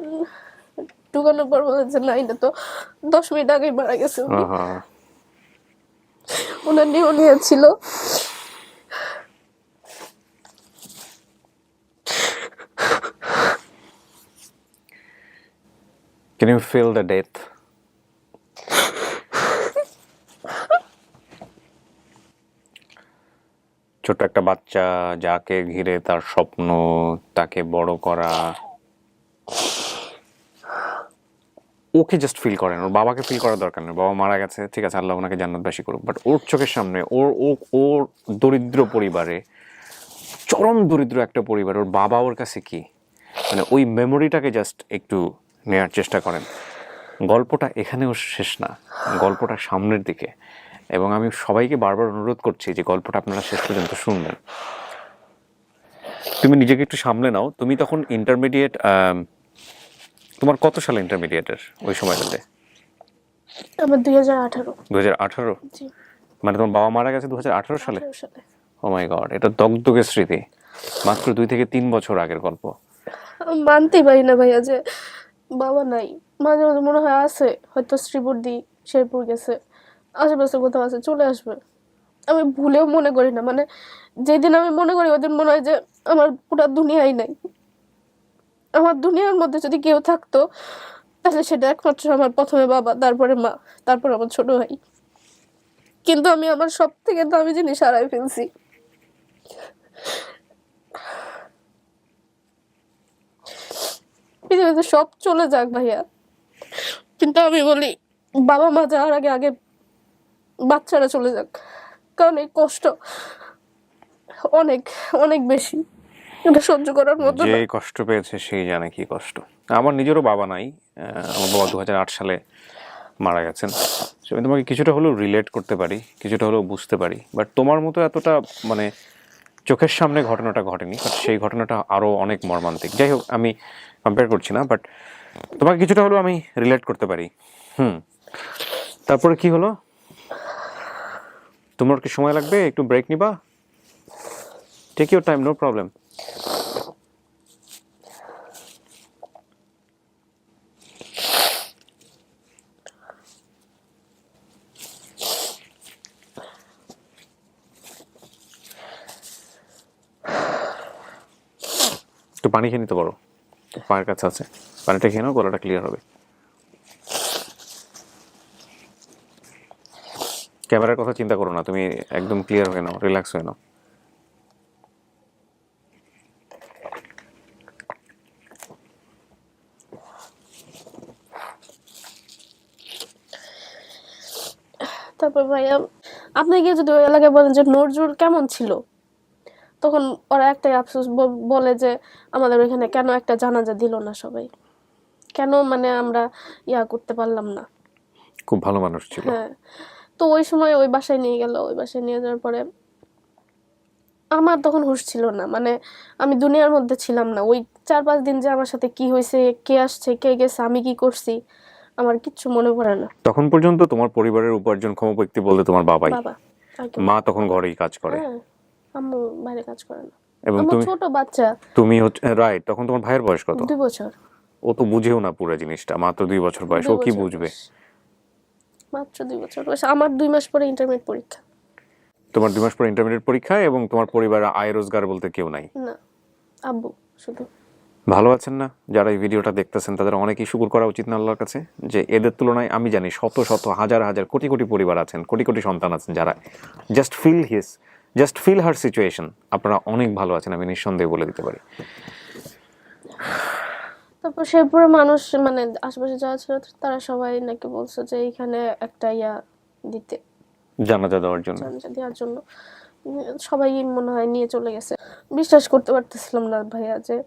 ঢুকানোর পর বলেছে না, এটা তো 10 মিনিট আগেই মারা গেছে উনি। ওনার নিউমোনিয়া ছিল। Can you feel the death? ছোট একটা বাচ্চা যাকে ঘিরে তার স্বপ্ন, তাকে বড় করা, ওকে জাস্ট ফিল করেন। ওর বাবাকে ফিল করার দরকার নেই, বাবা মারা গেছে, ঠিক আছে, আল্লাহ ওনাকে জান্নাতবাসী করুক, বাট ওর চোখের সামনে ওর দরিদ্র পরিবারে, চরম দরিদ্র একটা পরিবার, ওর বাবা ওর কাছে কি, মানে ওই মেমোরিটাকে জাস্ট একটু নেওয়ার চেষ্টা করেন। গল্পটা এখানেও শেষ না, গল্পটা সামনের দিকে, এবং আমি সবাইকে বারবার অনুরোধ করছি যে গল্পটা আপনারা শেষ পর্যন্ত শুনবেন। তুমি নিজেকে একটু সামলে নাও। তুমি তখন ইন্টারমিডিয়েট, তোমার কত সালে ইন্টারমিডিয়েটের ওই সময়টাতে? আমার 2018। 2018? মানে তোমার বাবা মারা গেছে 2018 সালে? ও মাই গড, এটা দগদগে স্মৃতি। মাত্র 2 থেকে 3 বছর আগের গল্প। মানতেই পারি না ভাইয়া যে বাবা নাই। মাঝে মাঝে মনে হয় আছে, হয়তো শ্রীবর্দি শেরপুর গেছে, আশেপাশে কোথাও আছে, চলে আসবে। আমি ভুলেও মনে করি না, মানে যেদিন আমি মনে করি ওদিন মনে হয় যে আমার পুরো দুনিয়াই নাই। আমার দুনিয়ার মধ্যে যদি কেউ থাকতো তাহলে সেটা একমাত্র আমার প্রথমে বাবা, তারপরে মা, তারপর আমার ছোট ভাই। কিন্তু আমি আমার সব থেকে দামি জিনিস হারাই ফেলছি। পৃথিবীতে সব চলে যাক ভাইয়া, কিন্তু আমি বলি বাবা মা যাওয়ার আগে আগে বাচ্চারা চলে যাক, কারণ এই কষ্ট অনেক অনেক বেশি, এটা সহ্য করার মতো যে না। কষ্ট পেয়েছে সেই জানে কি কষ্ট। আমার নিজেরও বাবা নাই, আমার বাবা 2008 সালে মারা গেছেন। So, আমি তোমাকে কিছুটা হলেও রিলেট করতে পারি, কিছুটা হলেও বুঝতে পারি, বাট তোমার মতো এতটা মানে চোখের সামনে ঘটনাটা ঘটেনি, বাট সেই ঘটনাটা আরও অনেক মর্মান্তিক। যাই হোক, আমি কম্পেয়ার করছি না, বাট তোমাকে কিছুটা হলেও আমি রিলেট করতে পারি। তারপরে কি হলো? তোমার কি সময় লাগবে? একটু ব্রেক নিবা? Take your time, no problem. একটু পানি খেয়ে নিতে পারো, পায়ের কাছে আছে, পানিটা খেয়ে নাও, গলাটা ক্লিয়ার হবে। ক্যামেরার কথা চিন্তা করো না, তুমি একদম ক্লিয়ার হয়ে নাও, রিল্যাক্স হয়ে নাও। তারপর ভাইয়া আপনি গিয়ে যদি ওই এলাকায় বলেন যে নজরুল কেমন ছিল, তখন ওরা একটাই আফসোস বলে যে আমাদের ওইখানে কেন একটা জানাজা দিল না সবাই, কেন মানে আমরা করতে পারলাম না। খুব ভালো মানুষ ছিল। হ্যাঁ, তো ওই সময় ওই বাসায় নিয়ে গেল, ওই বাসায় নিয়ে যাওয়ার পরে আমার তখন হুঁশ ছিল না, মানে আমি দুনিয়ার মধ্যে ছিলাম না। ওই 4-5 দিন যে আমার সাথে কি হয়েছে, কে আসছে কে গেছে, আমি কি করছি, আমার কিচ্ছু মনে পড়ে না। তখন পর্যন্ত তোমার পরিবারের উপার্জনক্ষম ব্যক্তি বলতে তোমার বাবাই। বাবা আর কেউ মা না। তখন ঘরেই কাজ করে। হ্যাঁ, আম্মু বাইরে কাজ করে না। এবং আম্মু তুমি ছোট বাচ্চা, তুমি হচ্ছে রাইট, তখন তোমার ভাইয়ের বয়স কত? 2 বছর। ও তো বুঝেও না পুরো জিনিসটা, মাত্র 2 বছর বয়স, 2 ও কি বছর বুঝবে? বয়স, মাত্র 2 বছর বয়স। আমার 2 মাস পরে ইন্টারমিডিয়েট পরীক্ষা। তোমার 2 মাস পর ইন্টারমিডিয়েট পরীক্ষা, এবং তোমার পরিবারে আয় রোজগার বলতে কেউ নাই। না, আব্বু শুধু। ভালো আছেন না? যারা এই ভিডিওটা দেখতেছেন তাদের অনেকই শুকর করা উচিত না আল্লাহর কাছে, যে এদের তুলনায় আমি জানি শত শত হাজার হাজার কোটি কোটি পরিবার আছেন, কোটি কোটি সন্তান আছেন, যারা জাস্ট ফিল হার সিচুয়েশন। আপনারা অনেক ভালো আছেন, আমি নিঃসন্দেহে বলে দিতে পারি। তারপর শেরপুরে মানুষ, মানে আশেপাশে যারা ছিল তারা সবাই নাকি বলছে যে এখানে একটা দিতে, জানাজা দেওয়ার জন্য। জানাজা দেওয়ার জন্য। সবাই মনে হয় নিয়ে চলে গেছে। বিশ্বাস করতে পারতেছিলাম না ভাইয়া, যে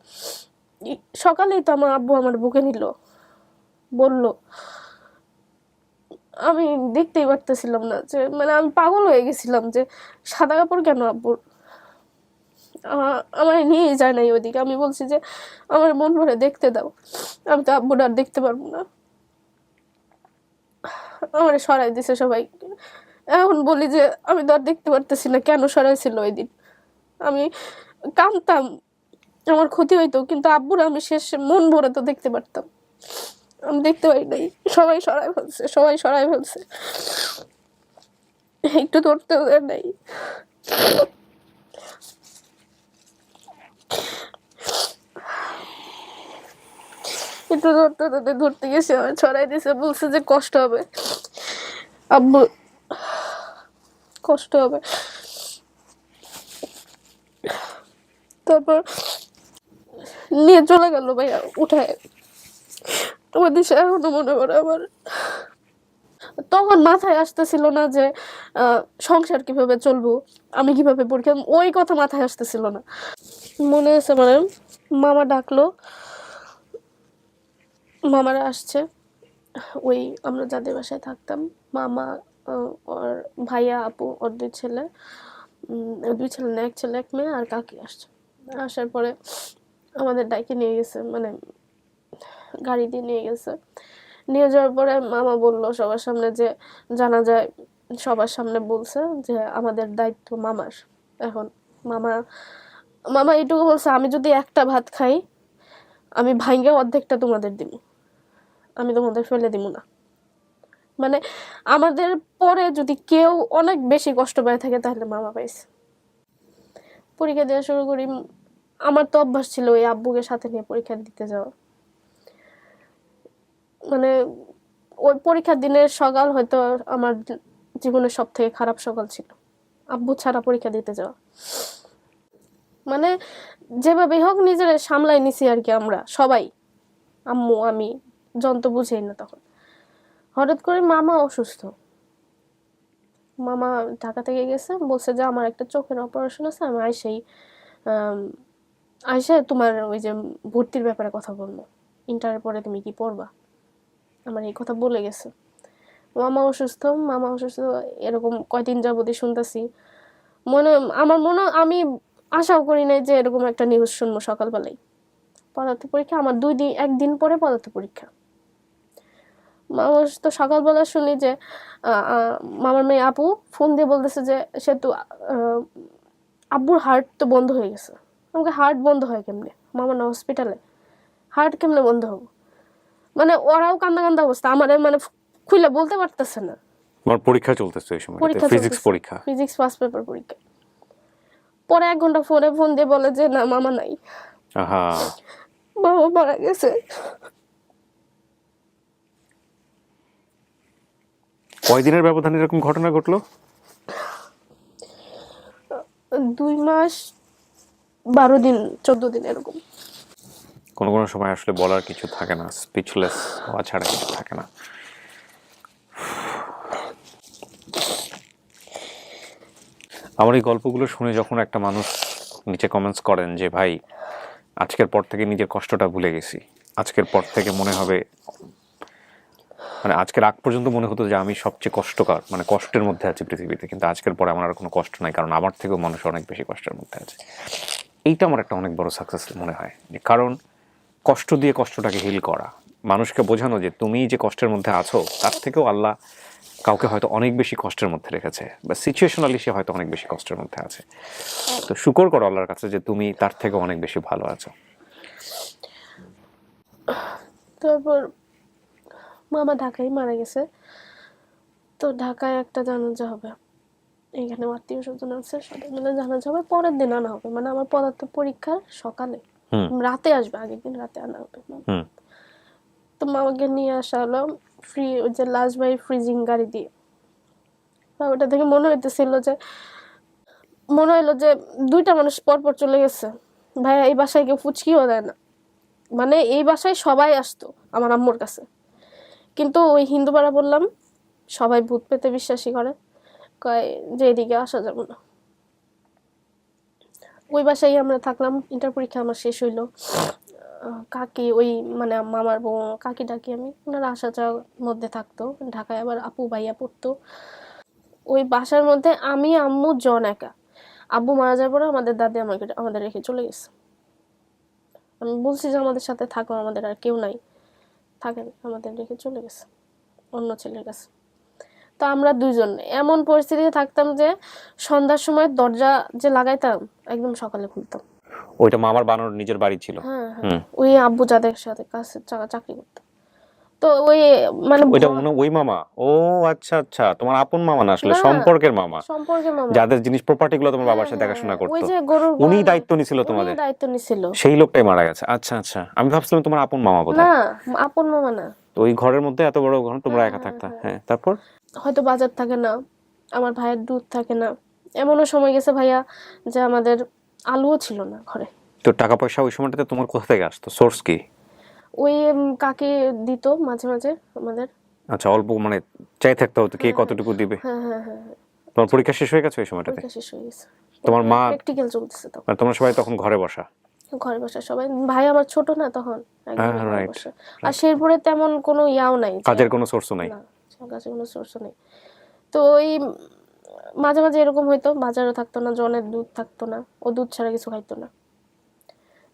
সকালেই তো আমার আব্বু আমার বুকে নিল, বলল। আমি দেখতেই পারতেছিলাম না, যে মানে আমি পাগল হয়ে গেছিলাম যে সাদা কাপড় কেন আব্বুর, আমার নিয়ে যায় নাই ওইদিকে। আমি বলছি যে আমার মন ভরে দেখতে দাও, আমি তো আব্বুর আর দেখতে পারবো না। আমার সরাই দিছে সবাই। এখন বলি যে আমি তো আর দেখতে পারতেছি না, কেন সরাইছিল ওই দিন। আমি কাঁদতাম, আমার ক্ষতি হইতো, কিন্তু আব্বুর আমি শেষ মন ভরে তো দেখতে পারতাম, আমি দেখতে পারি নাই। সবাই সরাই ফেলছে, একটু ধরতে নাই। একটু ধরতে গেছি, আমি ছড়াই দিছে, বলছে যে কষ্ট হবে আব্বু, কষ্ট হবে। তারপর নিয়ে চলে গেল ভাইয়া উঠায়। তোমার দিশা এখনো মনে পড়ে আমার। তখন মাথায় আসতেছিল না যে সংসার কিভাবে চলবো, আমি কিভাবে পরীক্ষা, ওই কথা মাথায় আসতেছিল না। মনে আছে মানে মামা ডাকলো, মামারা আসছে, ওই আমরা যাদের বাসায় থাকতাম, মামা, ওর ভাইয়া, আপু, ওর 2 ছেলে, 2 ছেলে না, 1 ছেলে 1 মেয়ে, আর কাকি আসছে। আসার পরে আমাদের ডাইকে নিয়ে গেছে, মানে গাড়ি দিয়ে নিয়ে গেছে। নিয়ে যাওয়ার পরে মামা বলল সবার সামনে যে জানা যায়, সবার সামনে বলছে যে আমাদের দায়িত্ব মামার। এখন মামা মামা এইটুকু বলছে, আমি যদি একটা ভাত খাই, আমি ভাঙ্গে অর্ধেকটা তোমাদের দিব, আমি তোমাদের ফেলে দিব না। মানে আমাদের পরে যদি কেউ অনেক বেশি কষ্ট পেয়ে থাকে তাহলে মামা পাইছে। পরীক্ষা দেওয়া শুরু করি, আমার তো অভ্যাস ছিল ওই আব্বুকে সাথে নিয়ে পরীক্ষা দিতে যাওয়া। মানে ওই পরীক্ষার দিনের সকাল হয়তো আমার জীবনের সব থেকে খারাপ সকাল ছিল, আব্বু ছাড়া পরীক্ষা দিতে যাওয়া। মানে যেভাবে হোক নিজের সামলাই নিছি আর কি আমরা সবাই, আম্মু আমি, যন্ত্র বুঝেই না তখন। হঠাৎ করে মামা অসুস্থ, মামা ঢাকা থেকে গেছে, বলছে যে আমার একটা চোখের অপারেশন আছে, আমি আইসে তোমার ওই যে ভর্তির ব্যাপারে কথা বলবো, ইন্টারের পরে তুমি কি পড়বা, আমার এই কথা বলে গেছে। মামা অসুস্থ এরকম কয়দিন যাবতই শুনতেছি। আমার মনে আমি আশাও করি নাই যে এরকম একটা নিউজ শুনবো সকালবেলায়। পদার্থ পরীক্ষা আমার একদিন পরে পদার্থ পরীক্ষা। মামা তো সকালবেলা শুনি যে মামার মেয়ে আপু ফোন দিয়ে বলতেছে যে সে তো আব্বুর হার্ট তো বন্ধ হয়ে গেছে। আমাকে হার্ট বন্ধ হয় কেমনে, মামা না হসপিটালে, হার্ট কেমনে বন্ধ হবো? মানে ওরাও কান্দা কান্দা অবস্থা, আমার মানে খুলে বলতে পারতেছে না। আমার পরীক্ষা চলতেছে এই সময়, ফিজিক্স পরীক্ষা, ফিজিক্স ফার্স্ট পেপার পরীক্ষা। পরে 1 ঘন্টা ফোন দিয়ে বলে যে না মামা নাই, আহা মামা মারা গেছে। কয়দিনের ব্যবধানে এরকম ঘটনা ঘটলো? 2 মাস 12 দিন 14 দিন এরকম। কোনো কোনো সময় আসলে বলার কিছু থাকে না, স্পিচলেস হওয়া ছাড়া কিছু থাকে না। আমার এই গল্পগুলো শুনে যখন একটা মানুষ নিচে কমেন্টস করেন যে ভাই আজকের পর থেকে নিজের কষ্টটা ভুলে গেছি, আজকের পর থেকে মনে হবে, মানে আজকের আগ পর্যন্ত মনে হতো যে আমি সবচেয়ে কষ্টকর, মানে কষ্টের মধ্যে আছি পৃথিবীতে, কিন্তু আজকের পরে আমার আর কোনো কষ্ট নাই, কারণ আমার থেকেও মানুষ অনেক বেশি কষ্টের মধ্যে আছে। এইটা আমার একটা অনেক বড় সাকসেস মনে হয়, যে কারণ কষ্ট দিয়ে কষ্টটাকে হিল করা, মানুষকে বোঝানো যে তুমি যে কষ্টের মধ্যে আছো তার থেকেও আল্লাহ কাউকে হয়তো অনেক বেশি কষ্টের মধ্যে রেখেছে, বা সিচুয়েশনালি সে হয়তো অনেক বেশি কষ্টের মধ্যে আছে। তো শুকর করো আল্লাহর কাছে যে তুমি তার থেকে অনেক বেশি ভালো আছো। তারপর মামা ঢাকায় মারা গেছে, তো ঢাকায় একটা জানাজা হবে, এখানে আত্মীয় স্বজন আছে, সবাই মিলে জানাজা হবে, পরের দিন আনা হবে, মানে আমার পদার্থ পরীক্ষার সকালে, রাতে আসবে, আগের দিন রাতে আনা হবে। তো মামাকে নিয়ে আসা হলো ওই যে লাস্ট বাই ফ্রিজিং গাড়ি দিয়ে। ওটা দেখে মনে হইলো যে 2টা মানুষ পরপর চলে গেছে। ভাইয়া এই বাসায় কেউ ফুচকিও দেয় না, মানে এই বাসায় সবাই আসতো আমার আম্মুর কাছে, কিন্তু ওই হিন্দু পাড়া বললাম, সবাই ভূত পেতে বিশ্বাসী করে, কয় যে এদিকে আসা যাবে না। ওই বাসায় আমরা থাকলাম, ইন্টার পরীক্ষা আমার শেষ হইলো। কাকি ওই মানে মামার বউ কাকি ডাকি আমি, ওনারা আসা যাওয়ার মধ্যে থাকতো। ঢাকায় আবার আপু ভাইয়া পড়তো। ওই বাসার মধ্যে আমি আম্মু জন একা। আব্বু মারা যাওয়ার পরে আমাদের দাদি আমাদের রেখে চলে গেছে। আমি বলছি যে আমাদের সাথে থাকো, আমাদের আর কেউ নাই, থাকেন, আমাদের রেখে চলে গেছে অন্য ছেলের কাছে। তো আমরা 2জন এমন পরিস্থিতিতে থাকতাম যে সন্ধ্যার সময় দরজা যে লাগাইতাম একদম সকালে খুলতাম। ওইটা মামার বানানোর নিজের বাড়ি ছিল? হ্যাঁ, ওই আব্বু যাদের সাথে কাছে চাকরি করতো, তো ওই মানে ওইটা ওই মামা? ও আচ্ছা আচ্ছা, তোমার আপন মামা না, আসলে সম্পর্কের মামা, যাদের জিনিস প্রপার্টি গুলো তোমার বাবার সাথে দেখাশোনা করতো, ওই যে গরুর উনি দায়িত্ব নিছিল তোমাদের? দায়িত্ব নিছিল, সেই লোকটাই মারা গেছে। আচ্ছা আচ্ছা, আমি ভাবছিলাম তোমার আপন মামা বোধহয়। না আপন মামা না। তো ওই ঘরের মধ্যে এত বড় ঘর, তোমরা একা থাকতা? হ্যাঁ, তারপর? হয়তো বাজার থাকে না, আমার ভাইয়ের দুধ থাকে না, এমনও সময় গেছে ভাইয়া যে আমাদের আলুও ছিল না ঘরে। তো টাকা পয়সা ওই সময়টাতে তোমার কোথা থেকে আসতো, সোর্স কি? ওই কাকে দিত মাঝে মাঝে আমাদের। আচ্ছা, অল্প মানে চাই থাকতে হতো, কে কতটুকু দিবে। হ্যাঁ। তোমার পরীক্ষা শেষ হয়ে গেছে ওই সময়টাতে? পরীক্ষা শেষ হয়ে গেছে, তোমার মা প্র্যাকটিক্যাল চলতেছে তখন, আর তোমরা সবাই তখন ঘরে বসা? ঘরে বসা সবাই, ভাই আমার ছোট না তখন, একদম ঘরে রাইট। বসা। আর শেরপুরে তেমন কোনো ইয়াও নাই, কাজের কোনো সোর্সও নাই। না, কাজের কোনো সোর্সও নেই। তো ওই মাঝে মাঝে এরকম হইতো, বাজারও থাকতো না, জনের দুধ থাকতো না, ও দুধ ছাড়া কিছু খাইতো না।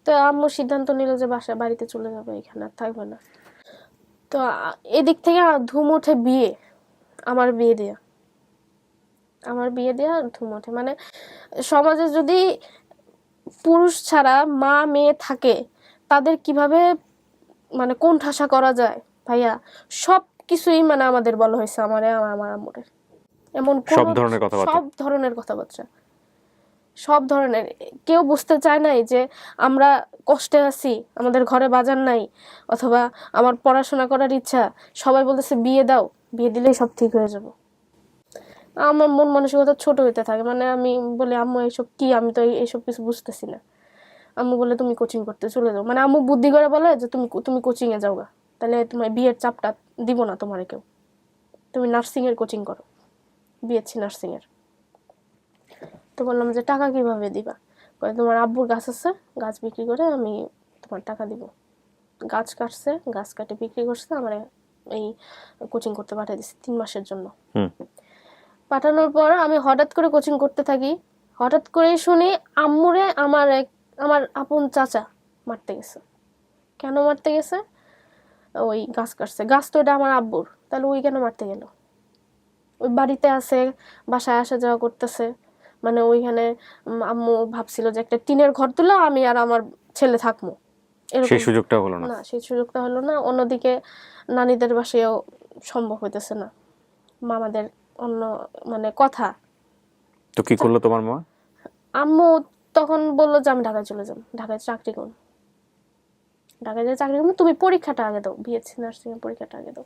তো আম্মু সিদ্ধান্ত নিল যে বাড়িতে চলে যাবে, এখানে আর থাকবে না। তো এদিক থেকে ধুম ওঠে বিয়ে, আমার বিয়ে দেয়া ধুম ওঠে। মানে সমাজে যদি পুরুষ ছাড়া মা মেয়ে থাকে, তাদের কিভাবে মানে কোণঠাসা করা যায় ভাইয়া, সব কিছুই মানে আমাদের বলা হয়েছে, আমারে আমার আম্মুরে। এমন সব ধরনের কথাবার্তা। সব ধরনের কথাবার্তা, সব ধরনের। কেউ বুঝতে চায় নাই যে আমরা কষ্টে আছি, আমাদের ঘরে বাজার নাই, অথবা আমার পড়াশোনা করার ইচ্ছা। সবাই বলতেছে বিয়ে দাও, বিয়ে দিলেই সব ঠিক হয়ে যাবে। আমার মন মানসিকতা ছোট হইতে থাকে। মানে আমি বলি আম্মু এইসব কি, আমি তো এইসব কিছু বুঝতেছি না। আম্মু বলে তুমি কোচিং করতে চলে যাও। মানে আম্মু বুদ্ধি করে বলে যে তুমি তুমি কোচিং এ যাও গা, তাহলে তোমার বিয়ের চাপটা দিব না তোমার কেউ, তুমি নার্সিং এর কোচিং করো, বিএসসি নার্সিং এর। তো বললাম যে টাকা কিভাবে দিবা? কয় তোমার আব্বুর গাছ আছে, গাছ বিক্রি করে আমি তোমার টাকা দিব। গাছ কাটছে, গাছ কাটে বিক্রি করছে, আমার এই কোচিং করতে পাঠিয়ে দিচ্ছে 3 মাসের জন্য। পাঠানোর পর আমি হঠাৎ করে কোচিং করতে থাকি। হঠাৎ করে শুনি আম্মুরে আমার আপন চাচা মারতে গেছে। কেন মারতে গেছে? ওই গাছ কাটছে। গাছ তো এটা আমার আব্বুর, তাহলে ওই কেন মারতে গেল? ওই বাড়িতে আছে, বাসায় আসা যাওয়া করতেছে। মানে ওইখানে আম্মু ভাবছিল যে একটা টিনের ঘর তুলে আমি আর আমার ছেলে থাকবো, সেই সুযোগটা হলো না। না, সেই সুযোগটা হলো না। অন্যদিকে নানিদের বাসায়ও সম্ভব হইতেছে না, মামাদের অন্য মানে কথা। তো কি করলো তোমার মা? আম্মু তখন বললো যে আমি ঢাকায় চলে যাব, ঢাকায় চাকরি করব। ঢাকায় যে চাকরি করবো, তুমি পরীক্ষাটা আগে দাও, বিএসসি নার্সিং এর পরীক্ষাটা আগে দাও।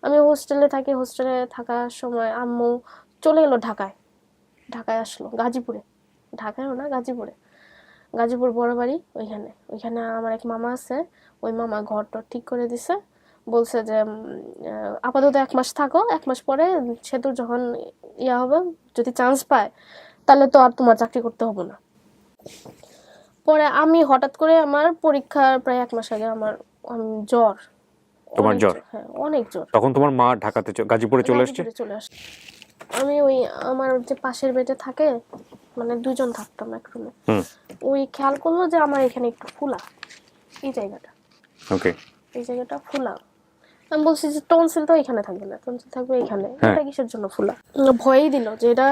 আমি হোস্টেলে থাকি। হোস্টেলে থাকার সময় আম্মু চলে গেলো ঢাকায়। ঢাকায় আসলো গাজীপুরে, ঢাকায়ও না গাজীপুরে, গাজীপুর বড় বাড়ি। ওইখানে আমার এক মামা আছে। ওই মামা ঘর টর ঠিক করে দিছে। বলছে যে আপাতত 1 মাস থাকো, 1 মাস পরে সেতু যখন ইয়া হবে, যদি চান্স পায়, তাহলে তো আর তোমার চাকরি করতে হবে না। পরে আমি হঠাৎ করে আমার পরীক্ষার প্রায় 1 মাস আগে আমার জ্বর। তোমার জ্বর? হ্যাঁ, অনেক জ্বর। তখন তোমার মা ঢাকাতে গাজীপুরে চলে আসছে? চলে আসছে। আমি ওই আমার যে পাশের বেডে থাকে, মানে 2 জন থাকতাম এক রুমে। ওই খেয়াল করলো যে আমার এখানে একটু ফুলা, এই জায়গাটা। ওকে। এই জায়গাটা ফুলা। আমি বলছি যে টনসিল তো এখানে থাকবে না, টনসিল থাকবে এখানে, এটা কিসের জন্য ফুলা? ভয়ই দিল যে এটা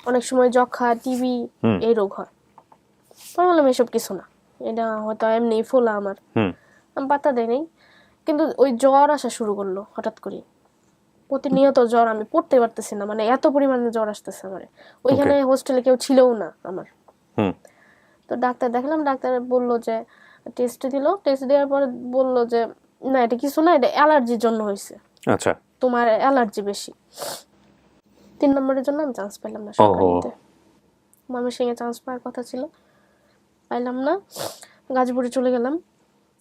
অনেক সময় যক্ষা, টিবি এই রোগ হয়। আমি বললাম এসব কিছু না, এটা হয়তো এমনি ফুলা আমার। আমি পাত্তা দেই নাই। কিন্তু ওই জ্বর আসা শুরু করলো হঠাৎ করে, প্রতিনিয়ত জ্বর। আমি পড়তে পারতেছি না, মানে এত পরিমাণে জ্বর আসতেছে আমার। ওইখানে হোস্টেলে কেউ ছিলও না আমার। তো ডাক্তার দেখালাম, ডাক্তার বললো যে টেস্ট দিল। টেস্ট দেওয়ার পরে বললো যে না, এটা কিছু না, এটা অ্যালার্জির জন্য হয়েছে। আচ্ছা, তোমার অ্যালার্জি বেশি। 3 নম্বরের জন্য আমি চান্স পেলাম না সরকারিতে। ময়মনসিংহে চান্স পাওয়ার কথা ছিল, পাইলাম না। গাজীপুরে চলে গেলাম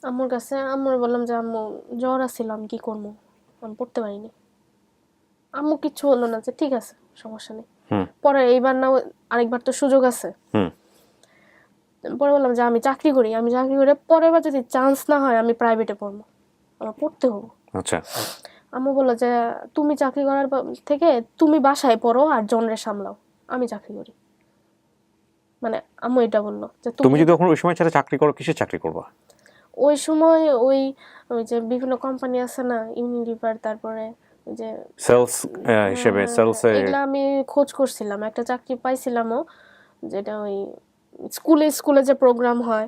আম্মুর কাছে। আম্মুর বললাম যে আম্মু জ্বর আসছিল, আমি কি করবো, আমি পড়তে পারিনি। আম্মু কিচ্ছু বললো না, যে ঠিক আছে, সমস্যা নেই, পরে এইবার না আরেকবার তো সুযোগ আছে। পরে বললাম যে আমি চাকরি করি, আমি চাকরি করে পরের বার যদি চান্স না হয় আমি প্রাইভেটে পড়বো, আমার পড়তে হবো। আচ্ছা। আম্মু বললো যে তুমি চাকরি করার থেকে তুমি বাসায় পড়ো আর জনরে সামলাও, আমি চাকরি করি। মানে আম্মু এটা বললো যে তুমি যদি তখন ওই সময় ছাড়া চাকরি করো, কিসের চাকরি করবা? ওই সময় ওই যে বিভিন্ন কোম্পানি আছে না, ইউনিলিভার, তারপরে ওই যে সেলস হিসেবে, সেলসে এগুলা আমি খোঁজ করছিলাম, একটা চাকরি পাইছিলামও, যেটা ওই স্কুলে যে প্রোগ্রাম হয়।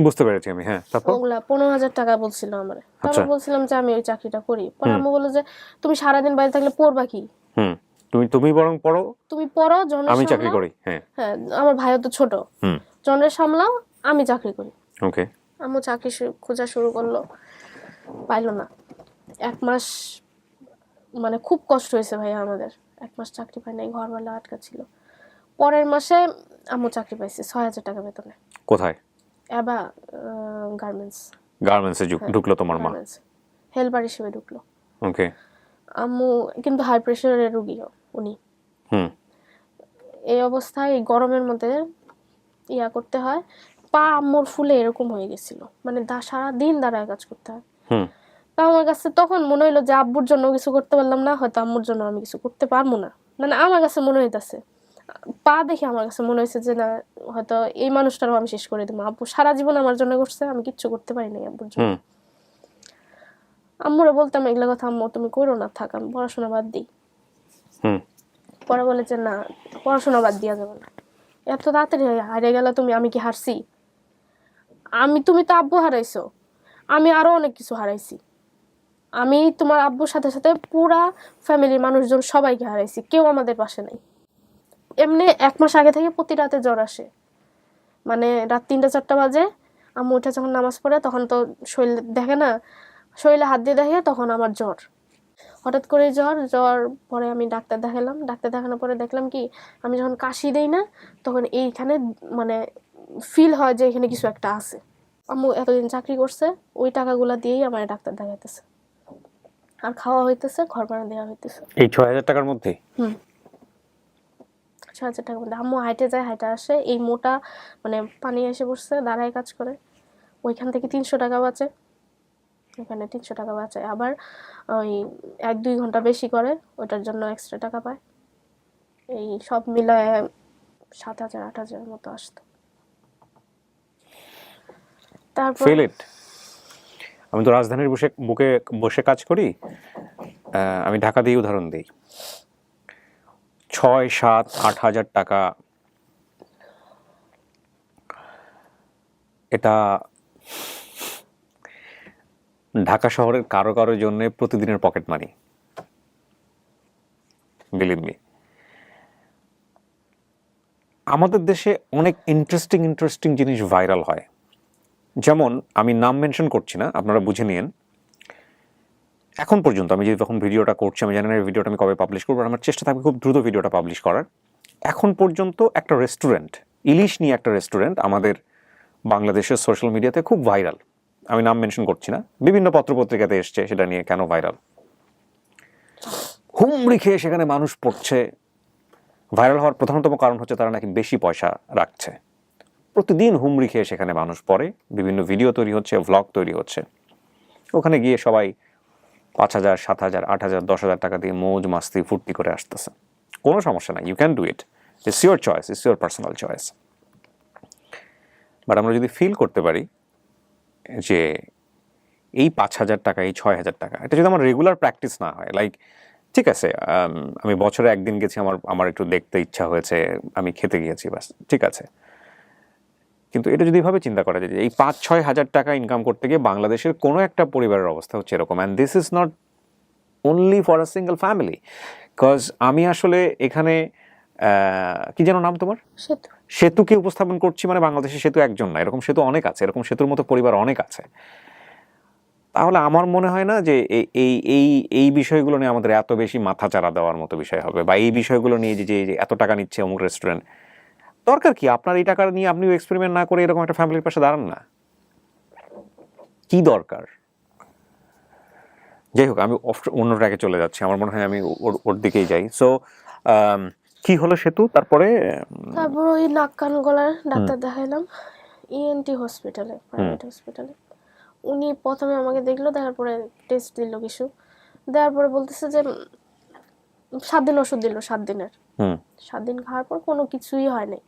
বুঝতে পেরেছি আমি। হ্যাঁ, তারপর ওগুলা 15,000 টাকা বলছিল আমারে। তারপর বলছিলাম যে আমি ওই চাকরিটা করি। পরে আম্মু বললো যে তুমি সারাদিন বাইরে থাকলে পড়বা কি? তুমি বরং পড়ো, তুমি পড়ো, জনের আমি সামলাও। চাকরি করি। হ্যাঁ, আমার ভাইও তো ছোট, জনের সামলাও, আমি চাকরি করি। ওকে। আম্মু চাকরি খোঁজা শুরু করলো, পাইলো না। 1 মাস মানে খুব কষ্ট হয়েছে ভাইয়া আমাদের। 1 মাস চাকরি পাই নাই, ঘরওয়ালা আটকা ছিল। পরের মাসে আম্মু চাকরি পাইছে 6,000 টাকা বেতনে। কোথায়? এবা গার্মেন্টস। গার্মেন্টসে ঢুকলো তোমার মা? হেল্পার হিসেবে ঢুকলো। ওকে। আম্মু কিন্তু হাই প্রেশারের রোগী উনি। এই অবস্থায় গরমের মধ্যে ইয়া করতে হয়। পা আম্মুর ফুলে এরকম হয়ে গেছিল, মানে সারাদিন দাঁড়ায় কাজ করতে হয়। তা আমার কাছে তখন মনে হইলো যে আব্বুর জন্য কিছু করতে পারলাম না, হয়তো আম্মুর জন্য আমি কিছু করতে পারবো না। মানে আমার কাছে মনে হইতাছে, পা দেখে আমার কাছে মনে হয়েছে যে না, হয়তো এই মানুষটারও আমি শেষ করে দেবো। আব্বু সারা জীবন আমার জন্য করছে, আমি কিচ্ছু করতে পারি নাই আব্বুর জন্য। আম্মুরে বলতাম এগুলো কথা, আম্মু তুমি করো না, থাক, আমি পড়াশোনা বাদ দিই। পরে বলে যে না, পড়াশোনা বাদ দিয়া যাবে না, এত তাড়াতাড়ি হারিয়ে গেলে তুমি। আমি কি হারছি? তুমি তো আব্বু হারাইছো, আমি আরো অনেক কিছু হারাইছি। আমি তোমার আব্বুর সাথে সাথে পুরা ফ্যামিলির মানুষজন সবাইকে হারাইছি, কেউ আমাদের পাশে নাই। এমনি 1 মাস আগে থেকে প্রতি রাতে জ্বর আসে, মানে রাত 3টা 4টা বাজে আম্মু উঠে যখন নামাজ পড়ে তখন তো শরীর দেখে না, শরীরে হাত দিয়ে দেখে, তখন আমার জ্বর, হঠাৎ করে জ্বর পরে আমি ডাক্তার দেখালাম, ডাক্তার দেখানোর পরে দেখলাম কি আমি যখন কাশি দেই না তখন এইখানে মানে ফিল হয় যে এখানে কিছু একটা আছে। আম্মু এতদিন চাকরি করছে, ওই টাকাগুলা দিয়েই আমার ডাক্তার দেখাইতেছে, আর খাওয়া হইতেছে, ঘর ভাড়া দেওয়া হইতেছে। এই 6,000 টাকার মধ্যে? 6,000 টাকার মধ্যে। আম্মু হাইটে যায়, হাইটে আসে, এই মোটা মানে পানি এসে পড়ছে, দাঁড়ায় কাজ করে, ওইখান থেকে 300 টাকা বাঁচে, এখানে 300 টাকা বাঁচে, আবার ওই 1-2 ঘন্টা বেশি করে ওটার জন্য এক্সট্রা টাকা পায়। এই সব মিলায় 7,000-8,000 মতো আসতো। তারপর ফিল ইট। আমি তো রাজধানীর বুকে বসে কাজ করি, আমি ঢাকা দিয়ে উদাহরণ দিই, 6, 7, 8 হাজার টাকা এটা ঢাকা শহরের কারো কারোর জন্য প্রতিদিনের পকেট মানি, বিলিভ মি। আমাদের দেশে অনেক ইন্টারেস্টিং জিনিস ভাইরাল হয়, যেমন আমি নাম মেনশন করছি না, আপনারা বুঝে নিন। এখন পর্যন্ত আমি যখন ভিডিওটা করছি, আমি জানি না এই ভিডিওটা আমি কবে পাবলিশ করবো, আমার চেষ্টা থাকবে খুব দ্রুত ভিডিওটা পাবলিশ করার। এখন পর্যন্ত একটা রেস্টুরেন্ট, ইলিশ নিয়ে একটা রেস্টুরেন্ট আমাদের বাংলাদেশের সোশ্যাল মিডিয়াতে খুব ভাইরাল, আমি নাম মেনশন করছি না, বিভিন্ন পত্রপত্রিকাতে এসছে সেটা নিয়ে কেন ভাইরাল। হুমড়ি খেয়ে সেখানে মানুষ পড়ছে। ভাইরাল হওয়ার প্রধানতম কারণ হচ্ছে তারা নাকি বেশি পয়সা রাখছে। প্রতিদিন হুমড়ি খেয়ে সেখানে মানুষ পড়ে, বিভিন্ন ভিডিও তৈরি হচ্ছে, ভ্লগ তৈরি হচ্ছে। ওখানে গিয়ে সবাই 5,000, 7,000, 8,000, 10,000 টাকা দিয়ে মৌজ মাস্তি ফুর্তি করে আসতেছে। কোনো সমস্যা নাই, you can do it, it's your choice, it's your personal choice. But আমরা যদি ফিল করতে পারি যে এই 5,000 টাকা, এই 6,000 টাকা, এটা যদি আমার রেগুলার প্র্যাকটিস না হয়, লাইক ঠিক আছে আমি বছরে একদিন গেছি, আমার একটু দেখতে ইচ্ছা হয়েছে, আমি খেতে গিয়েছি, বাস ঠিক আছে। কিন্তু এটা যদি এভাবে চিন্তা করা যায় যে এই 5-6 হাজার টাকা ইনকাম করতে গিয়ে বাংলাদেশের কোনো একটা পরিবারের অবস্থা হচ্ছে এরকম, and this is not only for a single family. Because আমি আসলে এখানে কি যেন নাম তোমার, সেতুকে উপস্থাপন করছি, মানে বাংলাদেশের সেতু একজন না, এরকম সেতু অনেক আছে, এরকম সেতুর মতো পরিবার অনেক আছে। তাহলে আমার মনে হয় না যে এই বিষয়গুলো নিয়ে আমাদের এত বেশি মাথা চারা দেওয়ার মতো বিষয় হবে, বা এই বিষয়গুলো নিয়ে যে এত টাকা নিচ্ছে অমুক রেস্টুরেন্ট, দরকার কি? আপনার এই টাকা নিয়ে আপনিও এক্সপেরিমেন্ট না করে এরকম একটা ফ্যামিলির পাশে দাঁড়ান না, কি দরকার? যাই হোক, আমি অন্য ট্র্যাকে চলে যাচ্ছি, আমার মনে হয় আমি ওর দিকেই যাই। সো কি হলো সেতু, তারপর ওই নাক কান গলার ডাক্তার দেখাইলাম ইএনটি হসপিটালে, প্রাইভেট হসপিটালে। উনি প্রথমে আমাকে দেখলো, দেখার পরে টেস্ট দিল কিছু, দেওয়ার পরে বলতেছে যে 7 দিন ওষুধ দিল, 7 দিনের। 7 দিন খাওয়ার পর কোনো কিছুই হয় নাই।